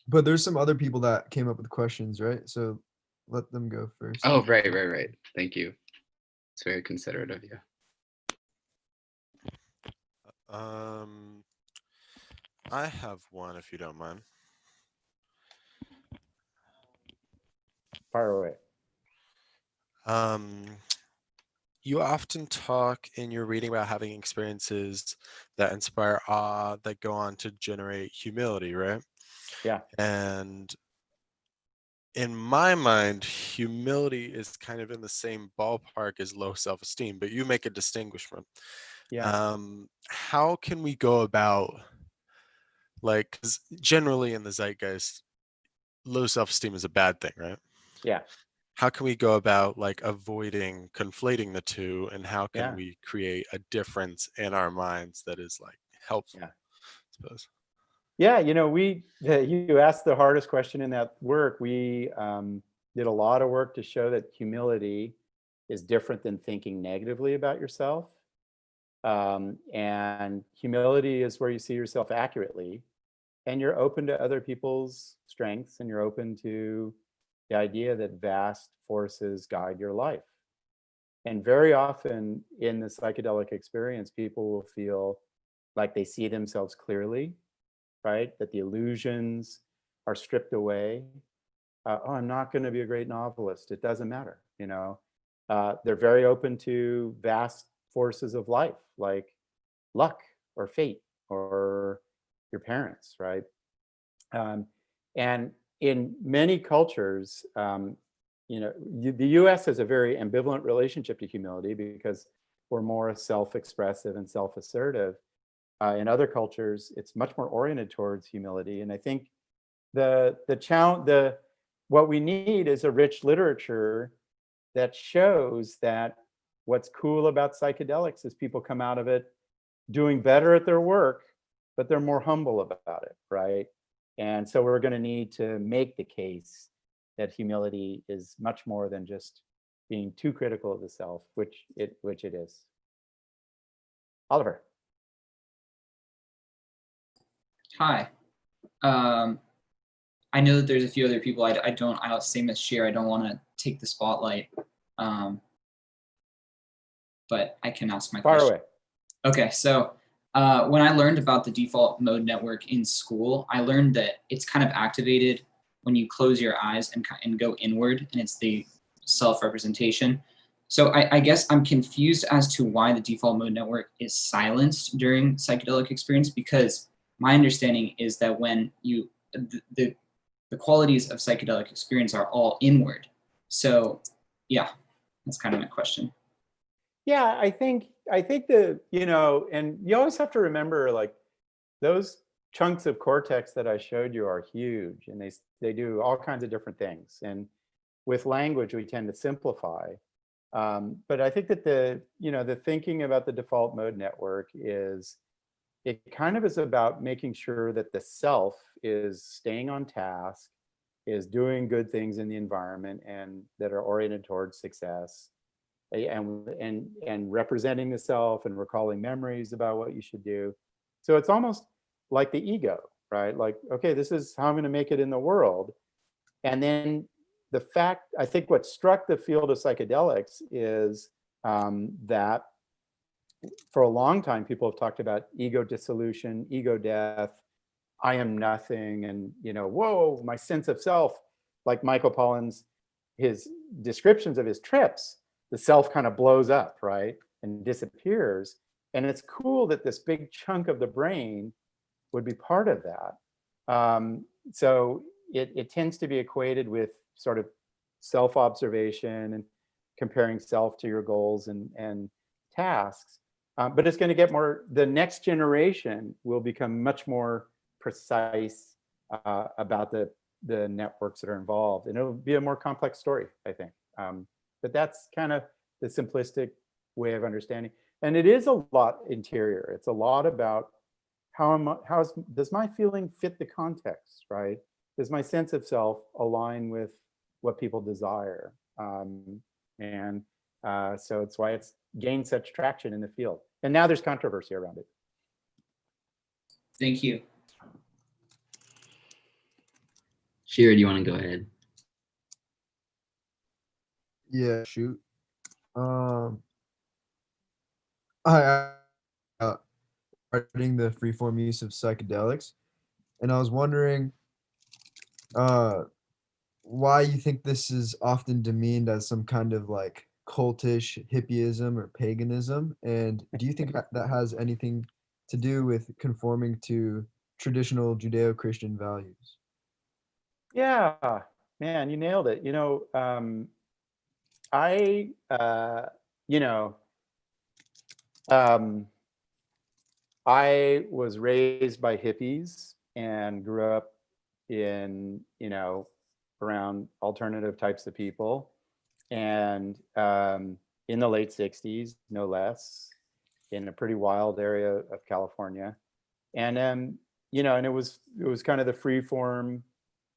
[SPEAKER 5] But there's some other people that came up with questions, right? So let them go first.
[SPEAKER 3] Oh, right. Thank you. It's very considerate of you.
[SPEAKER 6] I have one, if you don't mind.
[SPEAKER 2] Fire away.
[SPEAKER 6] You often talk in your reading about having experiences that inspire awe that go on to generate humility, right?
[SPEAKER 2] Yeah.
[SPEAKER 6] And in my mind, humility is kind of in the same ballpark as low self-esteem, but you make a distinguishment.
[SPEAKER 2] Yeah.
[SPEAKER 6] How can we go about, like, 'cause generally in the zeitgeist, low self-esteem is a bad thing, right?
[SPEAKER 2] Yeah.
[SPEAKER 6] How can we go about like avoiding conflating the two, and how can
[SPEAKER 2] Yeah.
[SPEAKER 6] we create a difference in our minds that is like helpful?
[SPEAKER 2] Yeah.
[SPEAKER 6] I suppose.
[SPEAKER 2] Yeah, you know, you asked the hardest question in that work. We did a lot of work to show that humility is different than thinking negatively about yourself. And humility is where you see yourself accurately, and you're open to other people's strengths, and you're open to the idea that vast forces guide your life. And very often in the psychedelic experience, people will feel like they see themselves clearly, right? That the illusions are stripped away. Oh, I'm not going to be a great novelist. It doesn't matter, you know. They're very open to vast forces of life, like luck or fate or your parents, right? And in many cultures, you know, the U.S. has a very ambivalent relationship to humility because we're more self-expressive and self-assertive. In other cultures, it's much more oriented towards humility. And I think what we need is a rich literature that shows that what's cool about psychedelics is people come out of it doing better at their work, but they're more humble about it, right? And so we're going to need to make the case that humility is much more than just being too critical of the self, which it is. Oliver.
[SPEAKER 1] Hi. I know that there's a few other people. I'll same as Share. I don't want to take the spotlight, but I can ask my
[SPEAKER 2] Fire
[SPEAKER 1] question.
[SPEAKER 2] away.
[SPEAKER 1] Okay, so when I learned about the default mode network in school, I learned that it's kind of activated when you close your eyes and go inward, and it's the self-representation. So I guess I'm confused as to why the default mode network is silenced during psychedelic experience, because my understanding is that when the qualities of psychedelic experience are all inward. So yeah, that's kind of my question.
[SPEAKER 2] Yeah, I think the, you know, and you always have to remember, like, those chunks of cortex that I showed you are huge, and they do all kinds of different things. And with language, we tend to simplify. But I think that the thinking about the default mode network it kind of is about making sure that the self is staying on task, is doing good things in the environment and that are oriented towards success, and representing the self and recalling memories about what you should do. So it's almost like the ego, right? Like, okay, this is how I'm going to make it in the world. And then I think what struck the field of psychedelics is that for a long time, people have talked about ego dissolution, ego death, I am nothing, and, you know, whoa, my sense of self, like Michael Pollan's, his descriptions of his trips, the self kind of blows up, right, and disappears. And it's cool that this big chunk of the brain would be part of that. So it tends to be equated with sort of self-observation and comparing self to your goals and tasks. But it's going to get more, the next generation will become much more precise about the networks that are involved. And it'll be a more complex story, I think. But that's kind of the simplistic way of understanding. And it is a lot interior. It's a lot about does my feeling fit the context, right? Does my sense of self align with what people desire? So it's why it's gained such traction in the field. And now there's controversy around it.
[SPEAKER 1] Thank you.
[SPEAKER 7] Shira, do you want to go ahead?
[SPEAKER 5] Yeah, shoot. I writing the freeform use of psychedelics, and I was wondering why you think this is often demeaned as some kind of like cultish hippieism or paganism, and do you think that has anything to do with conforming to traditional Judeo-Christian values?
[SPEAKER 2] Yeah, man, you nailed it. I was raised by hippies and grew up in, around alternative types of people. And in the late 60s, no less, in a pretty wild area of California. And, and it was kind of the free form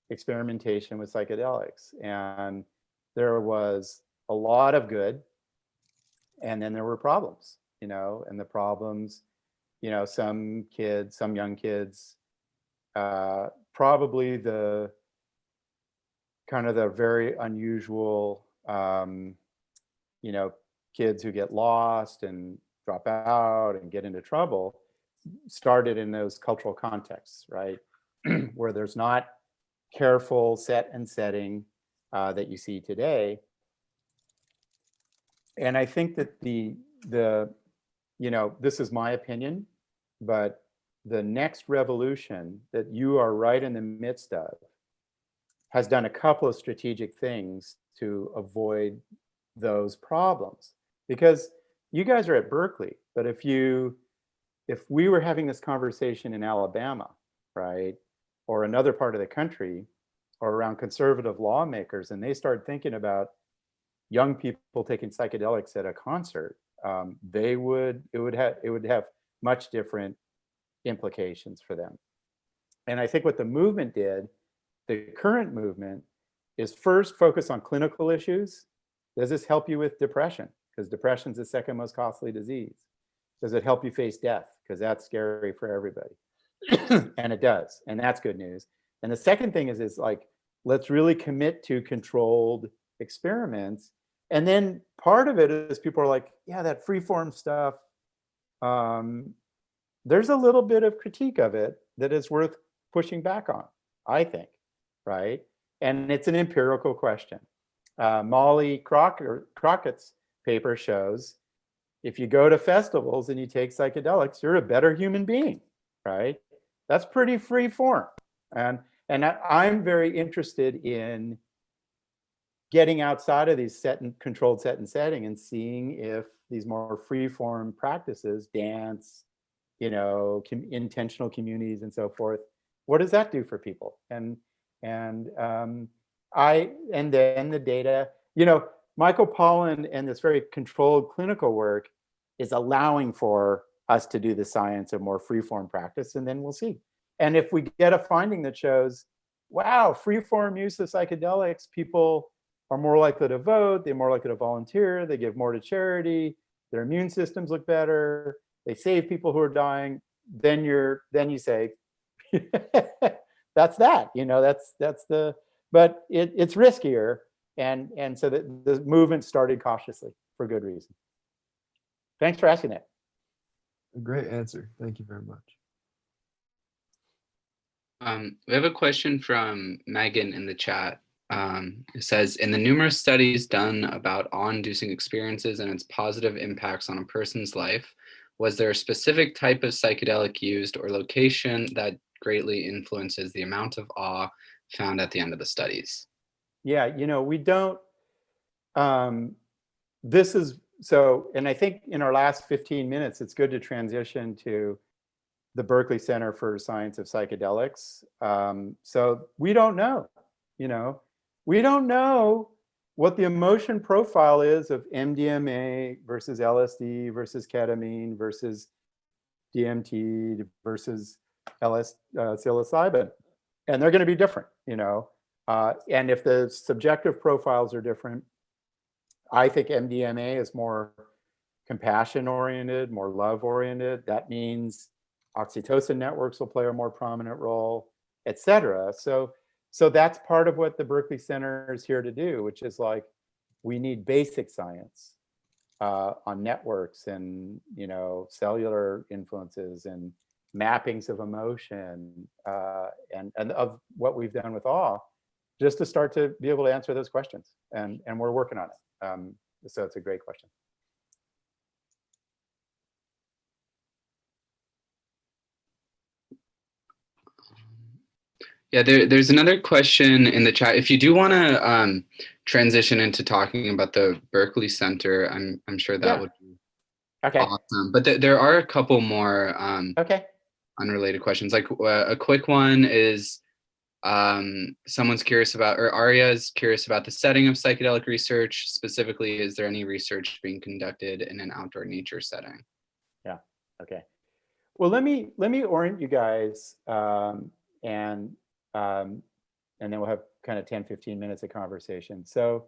[SPEAKER 2] experimentation with psychedelics. And there was a lot of good. And then there were problems, and the problems, some young kids, probably the kind of the very unusual, kids who get lost and drop out and get into trouble started in those cultural contexts, right? Where there's not careful set and setting that you see today. And I think that this is my opinion, but the next revolution that you are right in the midst of has done a couple of strategic things to avoid those problems. Because you guys are at Berkeley, but if we were having this conversation in Alabama, right, or another part of the country, or around conservative lawmakers, and they start thinking about young people taking psychedelics at a concert, it would have much different implications for them. And I think what the movement did, the current movement, is first focus on clinical issues. Does this help you with depression? Because depression is the second most costly disease. Does it help you face death? Because that's scary for everybody. And it does, and that's good news. And the second thing is like, let's really commit to controlled experiments. And then part of it is people are like, yeah, that freeform stuff, there's a little bit of critique of it that is worth pushing back on, I think, right? And it's an empirical question. Molly Crockett's paper shows if you go to festivals and you take psychedelics, you're a better human being, right? That's pretty free form. And I'm very interested in getting outside of these controlled set and setting and seeing if these more free form practices, dance, intentional communities and so forth, what does that do for people? And then the data, Michael Pollan and this very controlled clinical work is allowing for us to do the science of more free-form practice, and then we'll see. And if we get a finding that shows, wow, free-form use of psychedelics, people are more likely to vote, they're more likely to volunteer, they give more to charity, their immune systems look better, they save people who are dying, then you say, that's that, but it's riskier. And so the movement started cautiously for good reason. Thanks for asking that.
[SPEAKER 5] A great answer. Thank you very much.
[SPEAKER 3] We have a question from Megan in the chat. It says, in the numerous studies done about awe-inducing experiences and its positive impacts on a person's life, Was there a specific type of psychedelic used or location that greatly influences the amount of awe found at the end of the studies?
[SPEAKER 2] Yeah, we don't, this is, so, and I think in our last 15 minutes, it's good to transition to the Berkeley Center for Science of Psychedelics. So we don't know, we don't know what the emotion profile is of MDMA versus LSD versus ketamine versus DMT versus psilocybin. And they're going to be different, and if the subjective profiles are different, I think MDMA is more compassion oriented, more love oriented. That means oxytocin networks will play a more prominent role, et cetera. So that's part of what the Berkeley Center is here to do, which is like, we need basic science on networks and, cellular influences and mappings of emotion and of what we've done with awe, just to start to be able to answer those questions. And we're working on it. So it's a great question.
[SPEAKER 3] Yeah, there's another question in the chat. If you do want to transition into talking about the Berkeley Center, I'm sure that would be awesome. But there are a couple more unrelated questions. Like a quick one is someone's curious about, or Arya is curious about the setting of psychedelic research. Specifically, is there any research being conducted in an outdoor nature setting?
[SPEAKER 2] Yeah. Okay. Well, let me orient you guys and then we'll have kind of 10, 15 minutes of conversation. So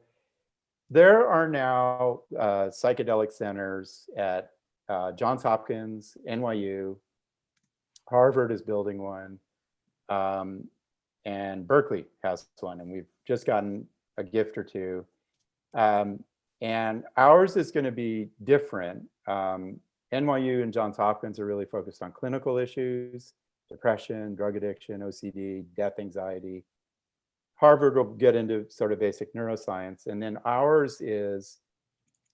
[SPEAKER 2] there are now psychedelic centers at Johns Hopkins, NYU, Harvard is building one, and Berkeley has one, and we've just gotten a gift or two. And ours is going to be different. NYU and Johns Hopkins are really focused on clinical issues, depression, drug addiction, OCD, death anxiety. Harvard will get into sort of basic neuroscience. And then ours is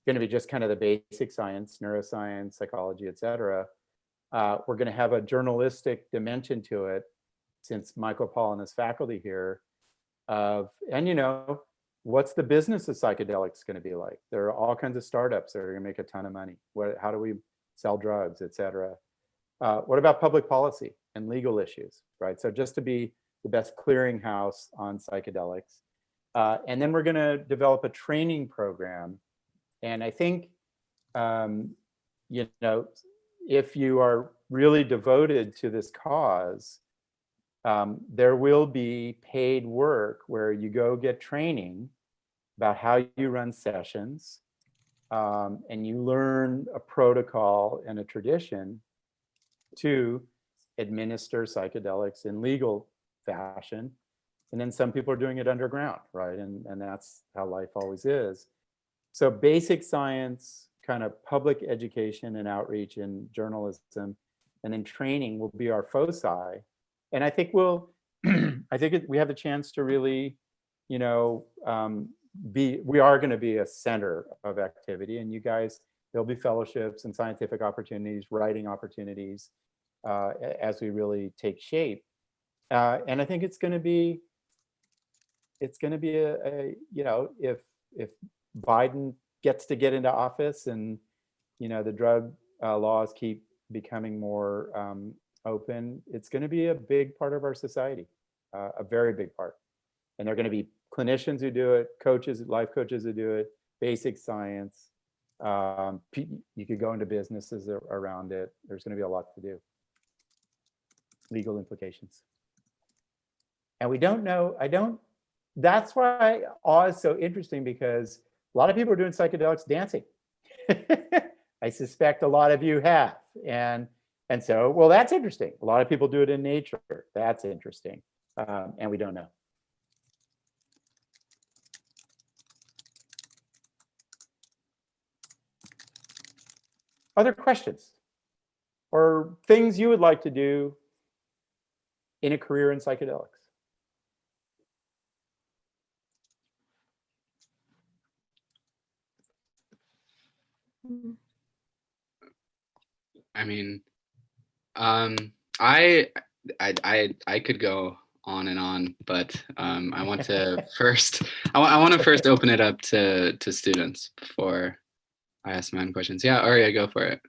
[SPEAKER 2] going to be just kind of the basic science, neuroscience, psychology, et cetera. We're going to have a journalistic dimension to it, since Michael Pollan is faculty here. And what's the business of psychedelics going to be like? There are all kinds of startups that are going to make a ton of money. How do we sell drugs, et cetera? What about public policy and legal issues, right? So just to be the best clearinghouse on psychedelics. And then we're going to develop a training program. And I think, if you are really devoted to this cause, there will be paid work where you go get training about how you run sessions, and you learn a protocol and a tradition to administer psychedelics in legal fashion. And then some people are doing it underground, right? And that's how life always is. So basic science, kind of public education and outreach and journalism, and then training will be our foci. And I think we have the chance to really, we are going to be a center of activity, and you guys, there'll be fellowships and scientific opportunities, writing opportunities as we really take shape. And I think it's going to be if Biden gets to get into office and, the drug laws keep becoming more open, it's going to be a big part of our society, a very big part. And there are going to be clinicians who do it, coaches, life coaches who do it, basic science. You could go into businesses around it. There's going to be a lot to do. Legal implications. And we don't know, that's why awe is so interesting, because a lot of people are doing psychedelics dancing. I suspect a lot of you have. And so, well, that's interesting. A lot of people do it in nature. That's interesting. And we don't know. Other questions or things you would like to do in a career in psychedelics?
[SPEAKER 3] I mean, um, I could go on and on, but I want to first, I want to first open it up to students before I ask my own questions. Yeah, Aria, go for it.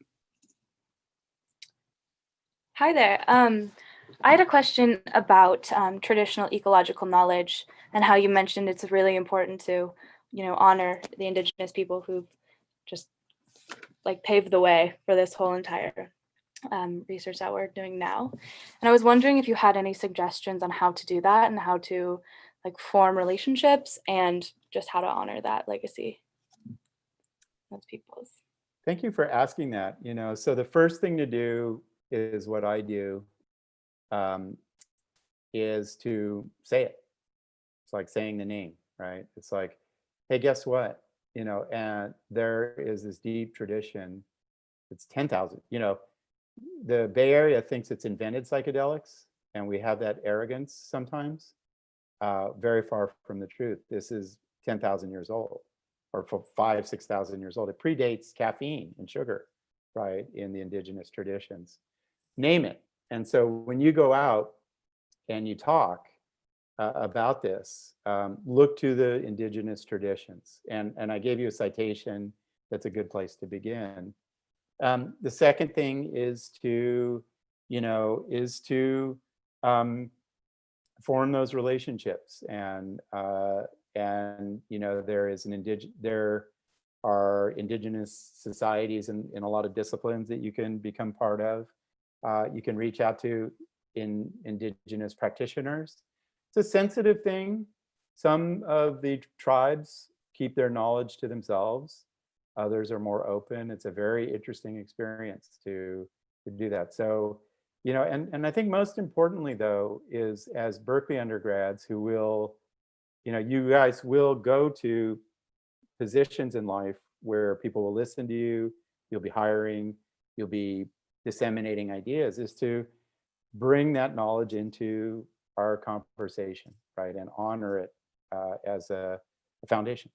[SPEAKER 8] Hi there. I had a question about traditional ecological knowledge and how you mentioned it's really important to, honor the indigenous people who just like paved the way for this whole entire research that we're doing now. And I was wondering if you had any suggestions on how to do that and how to like form relationships and just how to honor that legacy. That's people's.
[SPEAKER 2] Thank you for asking that. So the first thing to do is what I do, is to say it. It's like saying the name, right? It's like, hey, guess what? And there is this deep tradition. It's 10,000. The Bay Area thinks it's invented psychedelics, and we have that arrogance sometimes. Very far from the truth. This is 10,000 years old, or for 5,000, 6,000 years old. It predates caffeine and sugar, right, in the indigenous traditions. Name it. And so when you go out and you talk about this, look to the indigenous traditions. And I gave you a citation. That's a good place to begin. The second thing is to, form those relationships. And there are indigenous societies in a lot of disciplines that you can become part of. You can reach out to indigenous practitioners. It's a sensitive thing. Some of the tribes keep their knowledge to themselves. Others are more open. It's a very interesting experience to do that. So, and I think most importantly, though, is as Berkeley undergrads who will, you guys will go to positions in life where people will listen to you, you'll be hiring, you'll be disseminating ideas, is to bring that knowledge into our conversation, right? And honor it as a foundation.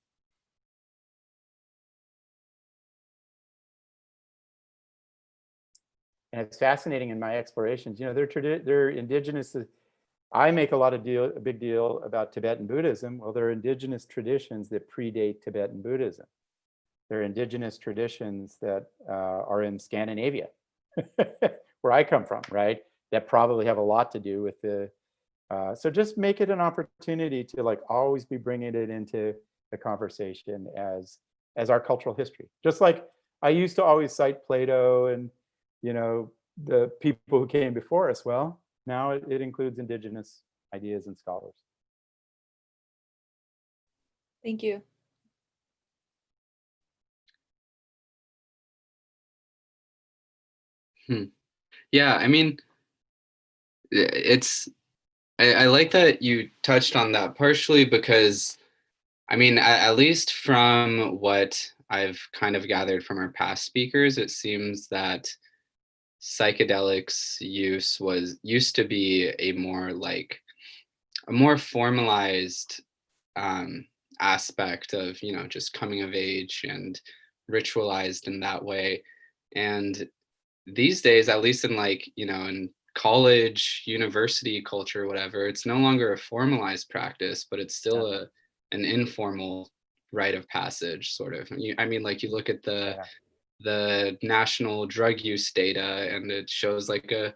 [SPEAKER 2] And it's fascinating in my explorations. They're indigenous. I make a big deal about Tibetan Buddhism. Well, there are indigenous traditions that predate Tibetan Buddhism. There are indigenous traditions that are in Scandinavia, where I come from, right? That probably have a lot to do with the. So just make it an opportunity to like always be bringing it into the conversation as our cultural history. Just like I used to always cite Plato and the people who came before us. Well, now it includes indigenous ideas and scholars.
[SPEAKER 8] Thank you.
[SPEAKER 3] Yeah, I mean, I like that you touched on that partially because, I mean, at least from what I've kind of gathered from our past speakers, it seems that psychedelics use used to be a more formalized aspect of, just coming of age and ritualized in that way. And these days, at least in in college, university culture, whatever, it's no longer a formalized practice, but it's still an informal rite of passage, sort of. I mean, like you look at the national drug use data, and it shows like a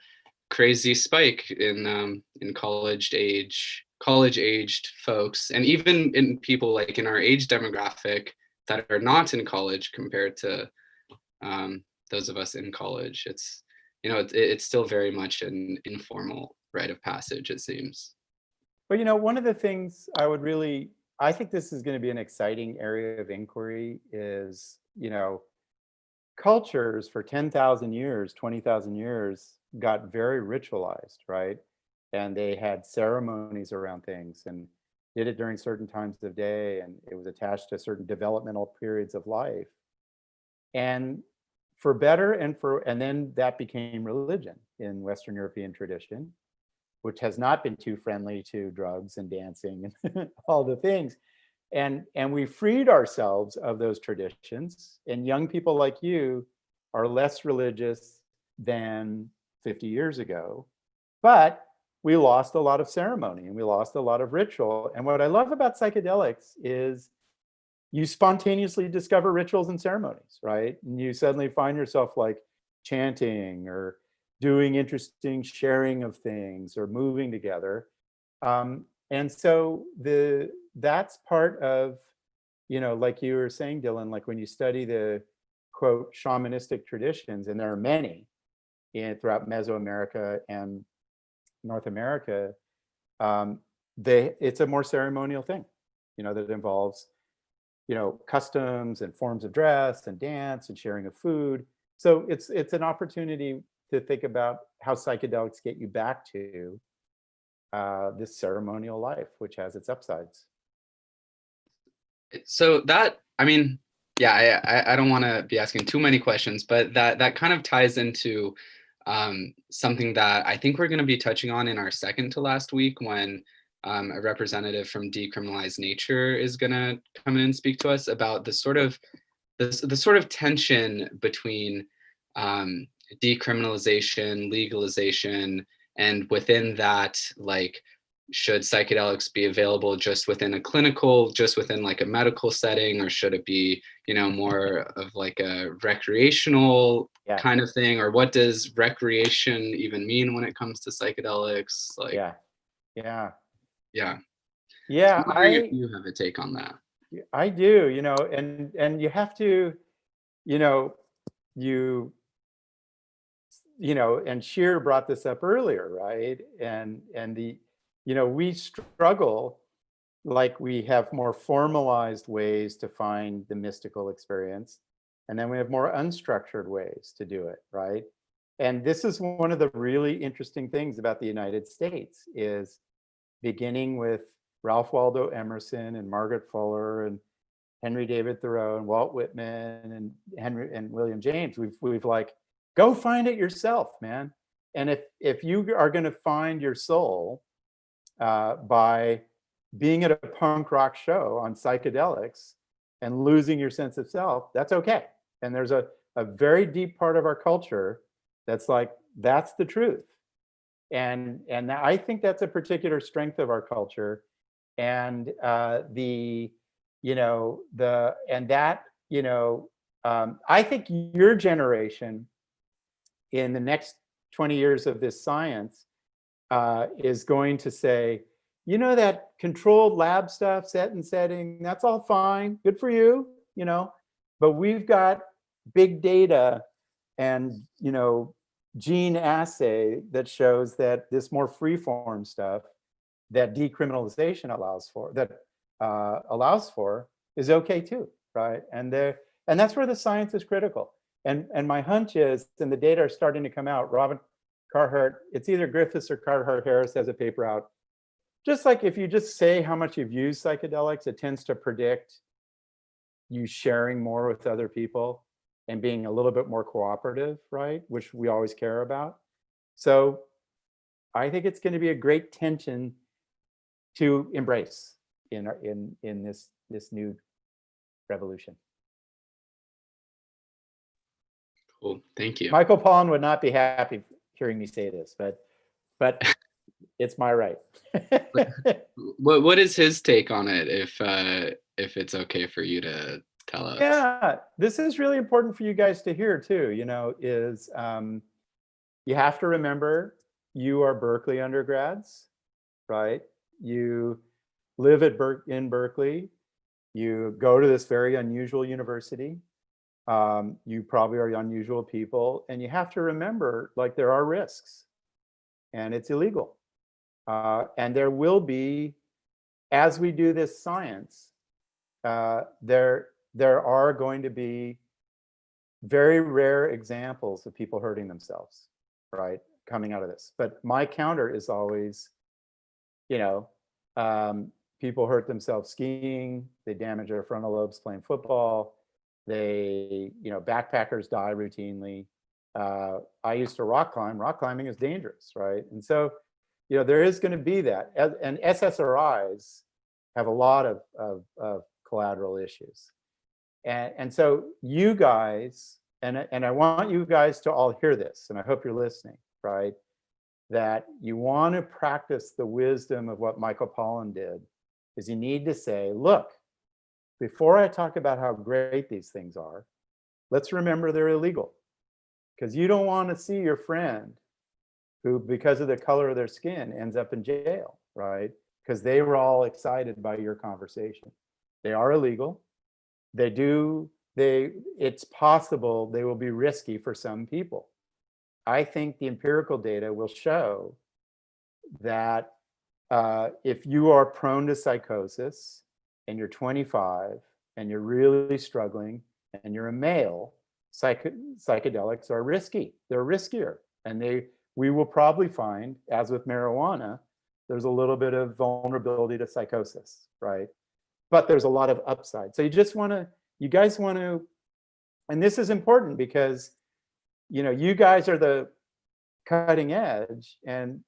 [SPEAKER 3] crazy spike in college aged folks, and even in people like in our age demographic that are not in college compared to those of us in college. It's still very much an informal rite of passage, it seems.
[SPEAKER 2] But one of the things I think this is going to be an exciting area of inquiry is, cultures for 10,000 years, 20,000 years got very ritualized, right? And they had ceremonies around things and did it during certain times of day, and it was attached to certain developmental periods of life. And for better and then that became religion in Western European tradition, which has not been too friendly to drugs and dancing and all the things. And we freed ourselves of those traditions. And young people like you are less religious, than 50 years ago, but we lost a lot of ceremony and we lost a lot of ritual. And what I love about psychedelics is you spontaneously discover rituals and ceremonies, right? And you suddenly find yourself like chanting or doing interesting sharing of things or moving together. And so that's part of, like you were saying, Dylan, like when you study the quote shamanistic traditions, and there are many throughout Mesoamerica and North America, it's a more ceremonial thing, that involves, customs and forms of dress and dance and sharing of food. So it's an opportunity to think about how psychedelics get you back to this ceremonial life, which has its upsides.
[SPEAKER 3] So that, I mean, yeah, I don't want to be asking too many questions, but that kind of ties into something that I think we're going to be touching on in our second to last week, when a representative from Decriminalized Nature is going to come in and speak to us about the sort of tension between decriminalization, legalization, and within that, like, should psychedelics be available just within like a medical setting, or should it be, more of like a recreational kind of thing? Or what does recreation even mean when it comes to psychedelics? Like,
[SPEAKER 2] yeah.
[SPEAKER 3] So I'm wondering if you have a take on that.
[SPEAKER 2] I do, and you have to, and Sheer brought this up earlier, right? And we struggle, like we have more formalized ways to find the mystical experience, and then we have more unstructured ways to do it, right? And this is one of the really interesting things about the United States, is beginning with Ralph Waldo Emerson and Margaret Fuller and Henry David Thoreau and Walt Whitman and Henry and William James, we've like, go find it yourself, man. And if you are going to find your soul by being at a punk rock show on psychedelics and losing your sense of self, that's okay. And there's a very deep part of our culture that's like, that's the truth. And I think that's a particular strength of our culture. And I think your generation in the next 20 years of this science is going to say, that controlled lab stuff, set and setting, that's all fine, good for you, but we've got big data and, gene assay that shows that this more free-form stuff that decriminalization allows for is okay too, right? And that's where the science is critical. And my hunch is, and the data are starting to come out, Robin Carhart, it's either Griffiths or Carhart Harris has a paper out. Just like if you just say how much you've used psychedelics, it tends to predict you sharing more with other people and being a little bit more cooperative, right? Which we always care about. So I think it's going to be a great tension to embrace in this new revolution.
[SPEAKER 3] Cool, thank you.
[SPEAKER 2] Michael Pollan would not be happy hearing me say this, but it's my right.
[SPEAKER 3] What is his take on it, if it's okay for you to tell us?
[SPEAKER 2] Yeah, this is really important for you guys to hear too, is you have to remember you are Berkeley undergrads, right? You live in Berkeley, you go to this very unusual university, you probably are unusual people, and you have to remember, like, there are risks and it's illegal. And there will be, as we do this science, there are going to be very rare examples of people hurting themselves, right, coming out of this. But my counter is always, people hurt themselves skiing, they damage their frontal lobes playing football, they, backpackers die routinely. I used to rock climb. Rock climbing is dangerous, right? And so, there is going to be that. And SSRIs have a lot of collateral issues. And so you guys and I want you guys to all hear this, and I hope you're listening, right? That you want to practice the wisdom of what Michael Pollan did, is you need to say, look, before I talk about how great these things are, let's remember they're illegal. Because you don't want to see your friend who, because of the color of their skin, ends up in jail, right? Because they were all excited by your conversation. They are illegal. It's possible they will be risky for some people. I think the empirical data will show that if you are prone to psychosis and you're 25 and you're really struggling and you're a male, psychedelics are risky. They're riskier, and we will probably find, as with marijuana, there's a little bit of vulnerability to psychosis, right? But there's a lot of upside. So you guys want to, and this is important because, you guys are the cutting edge, and,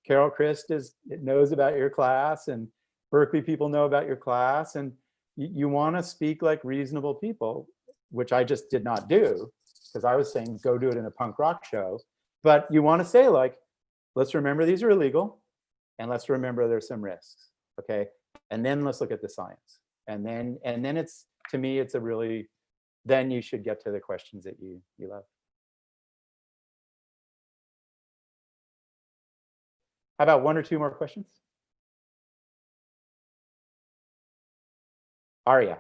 [SPEAKER 2] Carol Christ knows about your class, and Berkeley people know about your class, and you want to speak like reasonable people, which I just did not do, because I was saying go do it in a punk rock show. But you want to say, like, let's remember these are illegal, and let's remember there's some risks, okay? And then let's look at the science. And then it's, to me, it's a really, then you should get to the questions that you love. How about one or two more questions? Arya.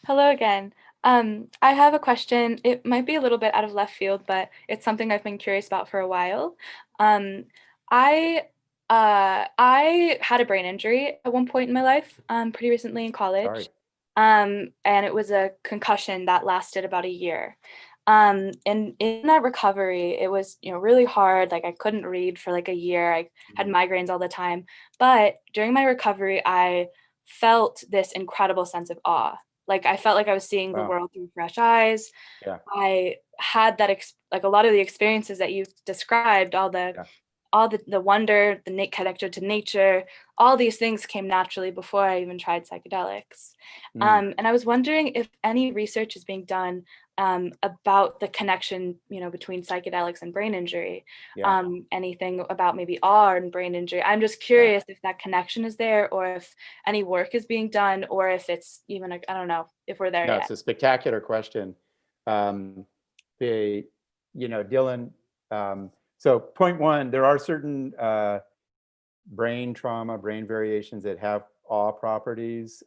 [SPEAKER 8] Hello again. I have a question. It might be a little bit out of left field, but it's something I've been curious about for a while. I had a brain injury at one point in my life, pretty recently in college.
[SPEAKER 2] Sorry.
[SPEAKER 8] And it was a concussion that lasted about a year. And in that recovery, it was, really hard. Like, I couldn't read for like a year. I had migraines all the time. But during my recovery, I felt this incredible sense of awe. Like, I felt like I was seeing the world through fresh eyes.
[SPEAKER 2] Yeah.
[SPEAKER 8] I had that, like a lot of the experiences that you described, all the wonder, the connected to nature, all these things came naturally before I even tried psychedelics. And I was wondering if any research is being done about the connection, between psychedelics and brain injury.
[SPEAKER 2] Yeah.
[SPEAKER 8] Anything about maybe awe and brain injury. I'm just curious if that connection is there, or if any work is being done, or if it's even, I don't know if we're there yet.
[SPEAKER 2] It's a spectacular question. Dylan, so point one, there are certain brain trauma, brain variations that have awe properties.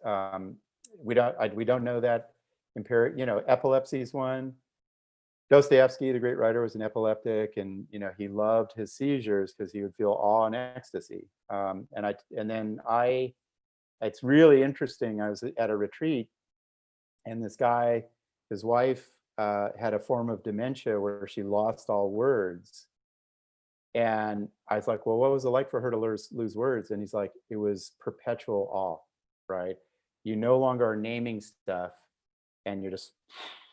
[SPEAKER 2] We don't know that epilepsy is one. Dostoevsky, the great writer, was an epileptic, and he loved his seizures because he would feel awe and ecstasy. It's really interesting. I was at a retreat, and this guy, his wife had a form of dementia where she lost all words. And I was like, well, what was it like for her to lose words? And he's like, it was perpetual awe, right? You no longer are naming stuff, and you're just,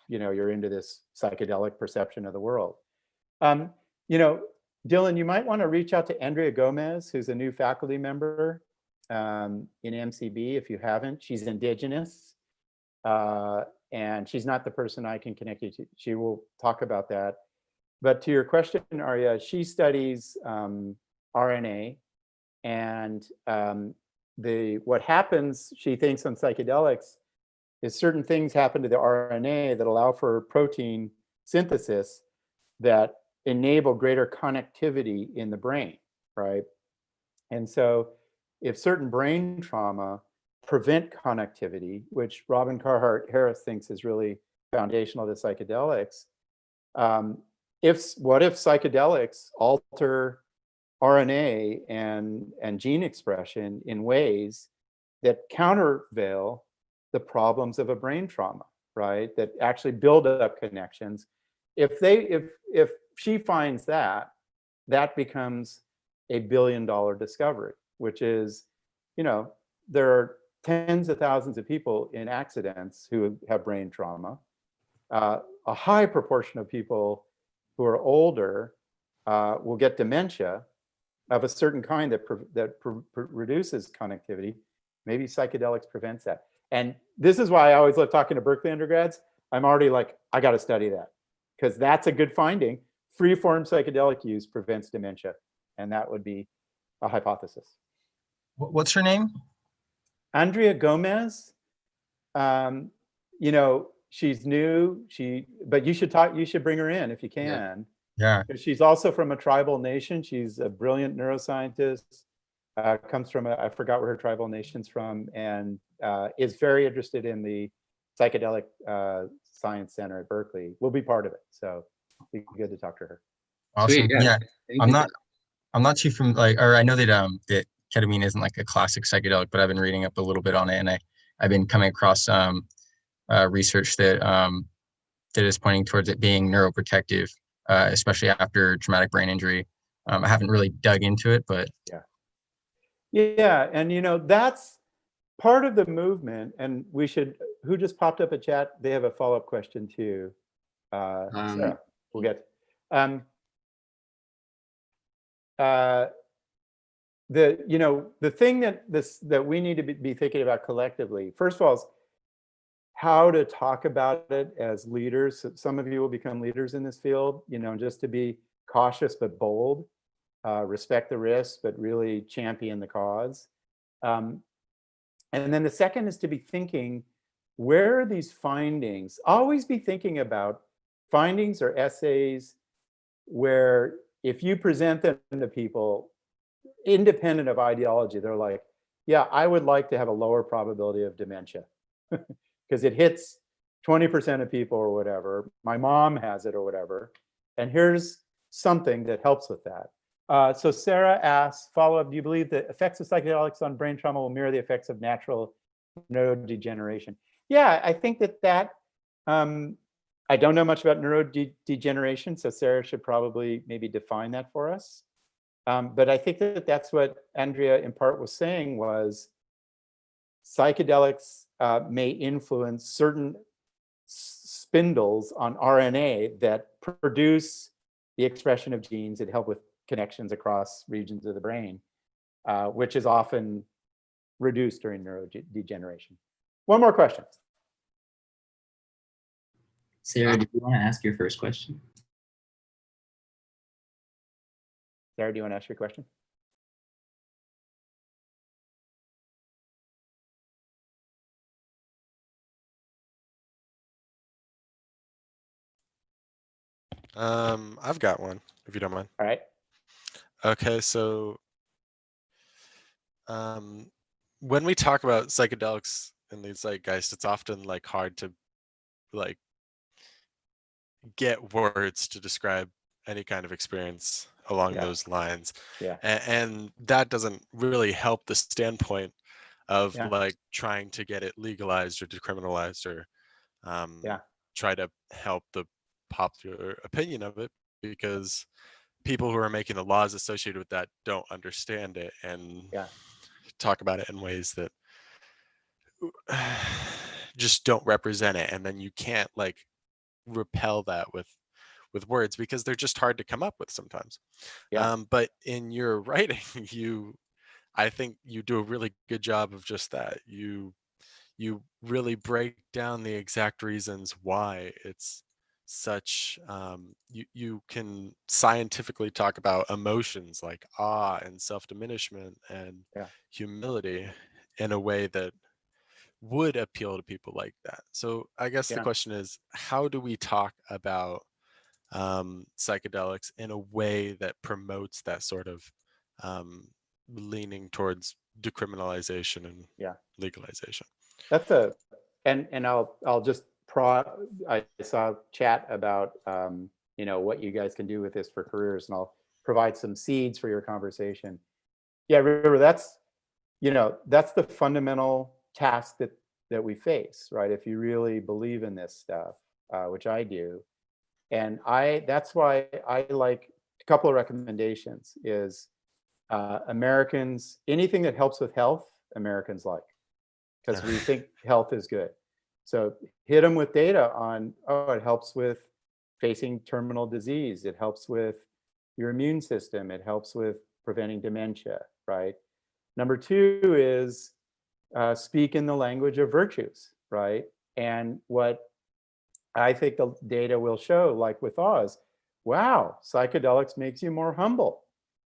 [SPEAKER 2] you're into this psychedelic perception of the world. Dylan, you might want to reach out to Andrea Gomez, who's a new faculty member in MCB, if you haven't. She's indigenous, and she's not the person I can connect you to. She will talk about that. But to your question, Arya, she studies RNA, and what happens, she thinks, on psychedelics is certain things happen to the RNA that allow for protein synthesis that enable greater connectivity in the brain, right? And so if certain brain trauma prevent connectivity, which Robin Carhart Harris thinks is really foundational to psychedelics, what if psychedelics alter RNA and gene expression in ways that countervail the problems of a brain trauma, right? That actually build up connections. If she finds that becomes a $1 billion discovery, which is, there are tens of thousands of people in accidents who have brain trauma. A high proportion of people who are older will get dementia of a certain kind that reduces connectivity. Maybe psychedelics prevents that. And this is why I always love talking to Berkeley undergrads. I'm already like, I got to study that, because that's a good finding. Free-form psychedelic use prevents dementia. And that would be a hypothesis.
[SPEAKER 9] What's her name?
[SPEAKER 2] Andrea Gomez. You know, she's new. But you should bring her in if you can.
[SPEAKER 9] Yeah.
[SPEAKER 2] She's also from a tribal nation. She's a brilliant neuroscientist. Comes from I forgot where her tribal nation's from, and is very interested in the Psychedelic Science Center at Berkeley. We'll be part of it, so it'd be good to talk to her.
[SPEAKER 9] Awesome.
[SPEAKER 3] Sweet,
[SPEAKER 9] Yeah.
[SPEAKER 3] yeah.
[SPEAKER 9] I'm not too familiar, or I know that that ketamine isn't like a classic psychedelic, but I've been reading up a little bit on it, and I've been coming across research that that is pointing towards it being neuroprotective, especially after traumatic brain injury. I haven't really dug into it, but
[SPEAKER 2] yeah, and you know, that's part of the movement. And we should, who just popped up a chat? They have a follow-up question too. Sarah, we'll get. The thing that we need to be thinking about collectively, first of all, is how to talk about it as leaders. Some of you will become leaders in this field, you know, just to be cautious but bold, respect the risks, but really champion the cause. And then the second is to be thinking, where are these findings? Always be thinking about findings or essays where if you present them to people, independent of ideology, they're like, yeah, I would like to have a lower probability of dementia because it hits 20% of people or whatever. My mom has it or whatever. And here's something that helps with that. So Sarah asks, follow-up, do you believe the effects of psychedelics on brain trauma will mirror the effects of natural neurodegeneration? Yeah, I think that I don't know much about neurodegeneration, so Sarah should probably maybe define that for us. But I think that's what Andrea in part was saying, was psychedelics may influence certain spindles on RNA that produce the expression of genes that help with connections across regions of the brain, which is often reduced during neurodegeneration. One more question.
[SPEAKER 7] Sarah, do you want to ask your first question?
[SPEAKER 2] Sarah, do you want to ask your question?
[SPEAKER 6] I've got one, if you don't mind.
[SPEAKER 2] All right.
[SPEAKER 6] Okay, so when we talk about psychedelics in the zeitgeist, it's often like hard to like get words to describe any kind of experience along those lines.
[SPEAKER 2] Yeah.
[SPEAKER 6] And that doesn't really help the standpoint of like trying to get it legalized or decriminalized or try to help the popular opinion of it, because people who are making the laws associated with that don't understand it and talk about it in ways that just don't represent it. And then you can't like repel that with words, because they're just hard to come up with sometimes. But in your writing, I think you do a really good job of just that. You really break down the exact reasons why it's such, you can scientifically talk about emotions like awe and self-diminishment and humility in a way that would appeal to people like that. So I guess the question is, how do we talk about psychedelics in a way that promotes that sort of leaning towards decriminalization and legalization?
[SPEAKER 2] That's and I'll just I saw chat about you know, what you guys can do with this for careers, and I'll provide some seeds for your conversation. Yeah, remember, that's, you know, that's the fundamental task that we face, right? If you really believe in this stuff, which I do. And that's why I like a couple of recommendations is Americans, anything that helps with health, Americans like, because we think health is good. So hit them with data on, oh, it helps with facing terminal disease. It helps with your immune system. It helps with preventing dementia, right? Number two is speak in the language of virtues, right? And what I think the data will show, like with Oz, wow, psychedelics makes you more humble.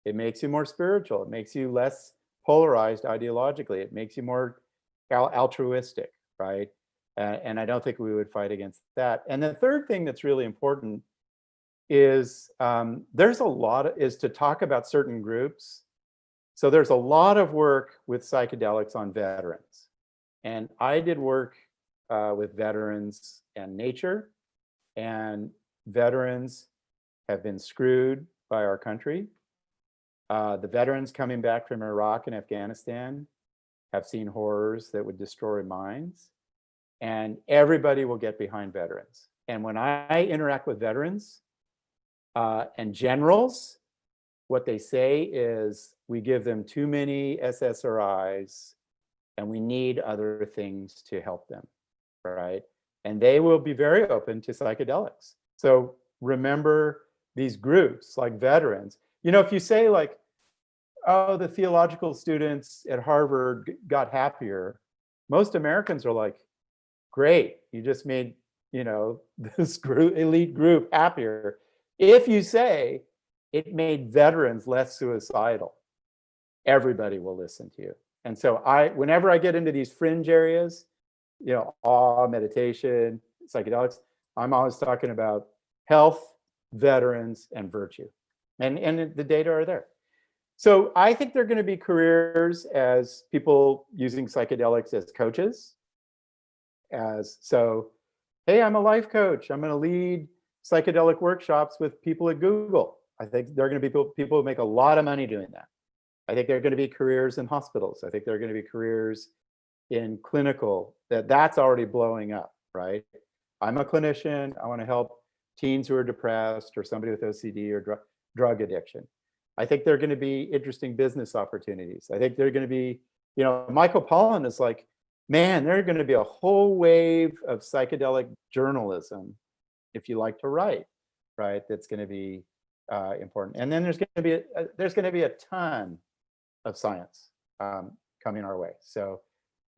[SPEAKER 2] It makes you more spiritual. It makes you less polarized ideologically. It makes you more altruistic, right? And I don't think we would fight against that. And the third thing that's really important is there's a lot is to talk about certain groups. So there's a lot of work with psychedelics on veterans. And I did work with veterans and nature, and veterans have been screwed by our country. The veterans coming back from Iraq and Afghanistan have seen horrors that would destroy minds, and everybody will get behind veterans. And when I interact with veterans and generals, what they say is we give them too many SSRIs and we need other things to help them, right? And they will be very open to psychedelics. So remember these groups like veterans. You know, if you say like, oh, the theological students at Harvard got happier, most Americans are like, great, you just made, you know, this elite group happier. If you say it made veterans less suicidal, everybody will listen to you. And so whenever I get into these fringe areas, you know, awe, meditation, psychedelics, I'm always talking about health, veterans, and virtue. And the data are there. So I think there are going to be careers as people using psychedelics as coaches. Hey, I'm a life coach. I'm going to lead psychedelic workshops with people at Google. I think there are going to be people who make a lot of money doing that. I think there are going to be careers in hospitals. I think there are going to be careers in clinical, that's already blowing up, right? I'm a clinician. I want to help teens who are depressed or somebody with OCD or drug addiction. I think there are going to be interesting business opportunities. I think there are going to be, you know, Michael Pollan is like, man, there's going to be a whole wave of psychedelic journalism, if you like to write, right? That's going to be important. And then there's going to be a ton of science coming our way. So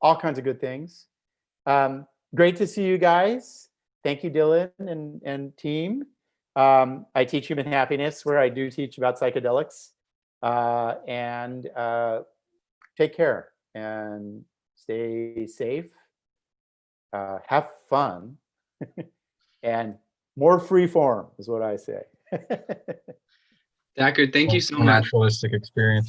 [SPEAKER 2] all kinds of good things. Great to see you guys. Thank you, Dylan and team. I teach human happiness, where I do teach about psychedelics. And take care and stay safe. Have fun. And more free form is what I say.
[SPEAKER 3] Dacher, thank you so much.
[SPEAKER 9] Naturalistic experience.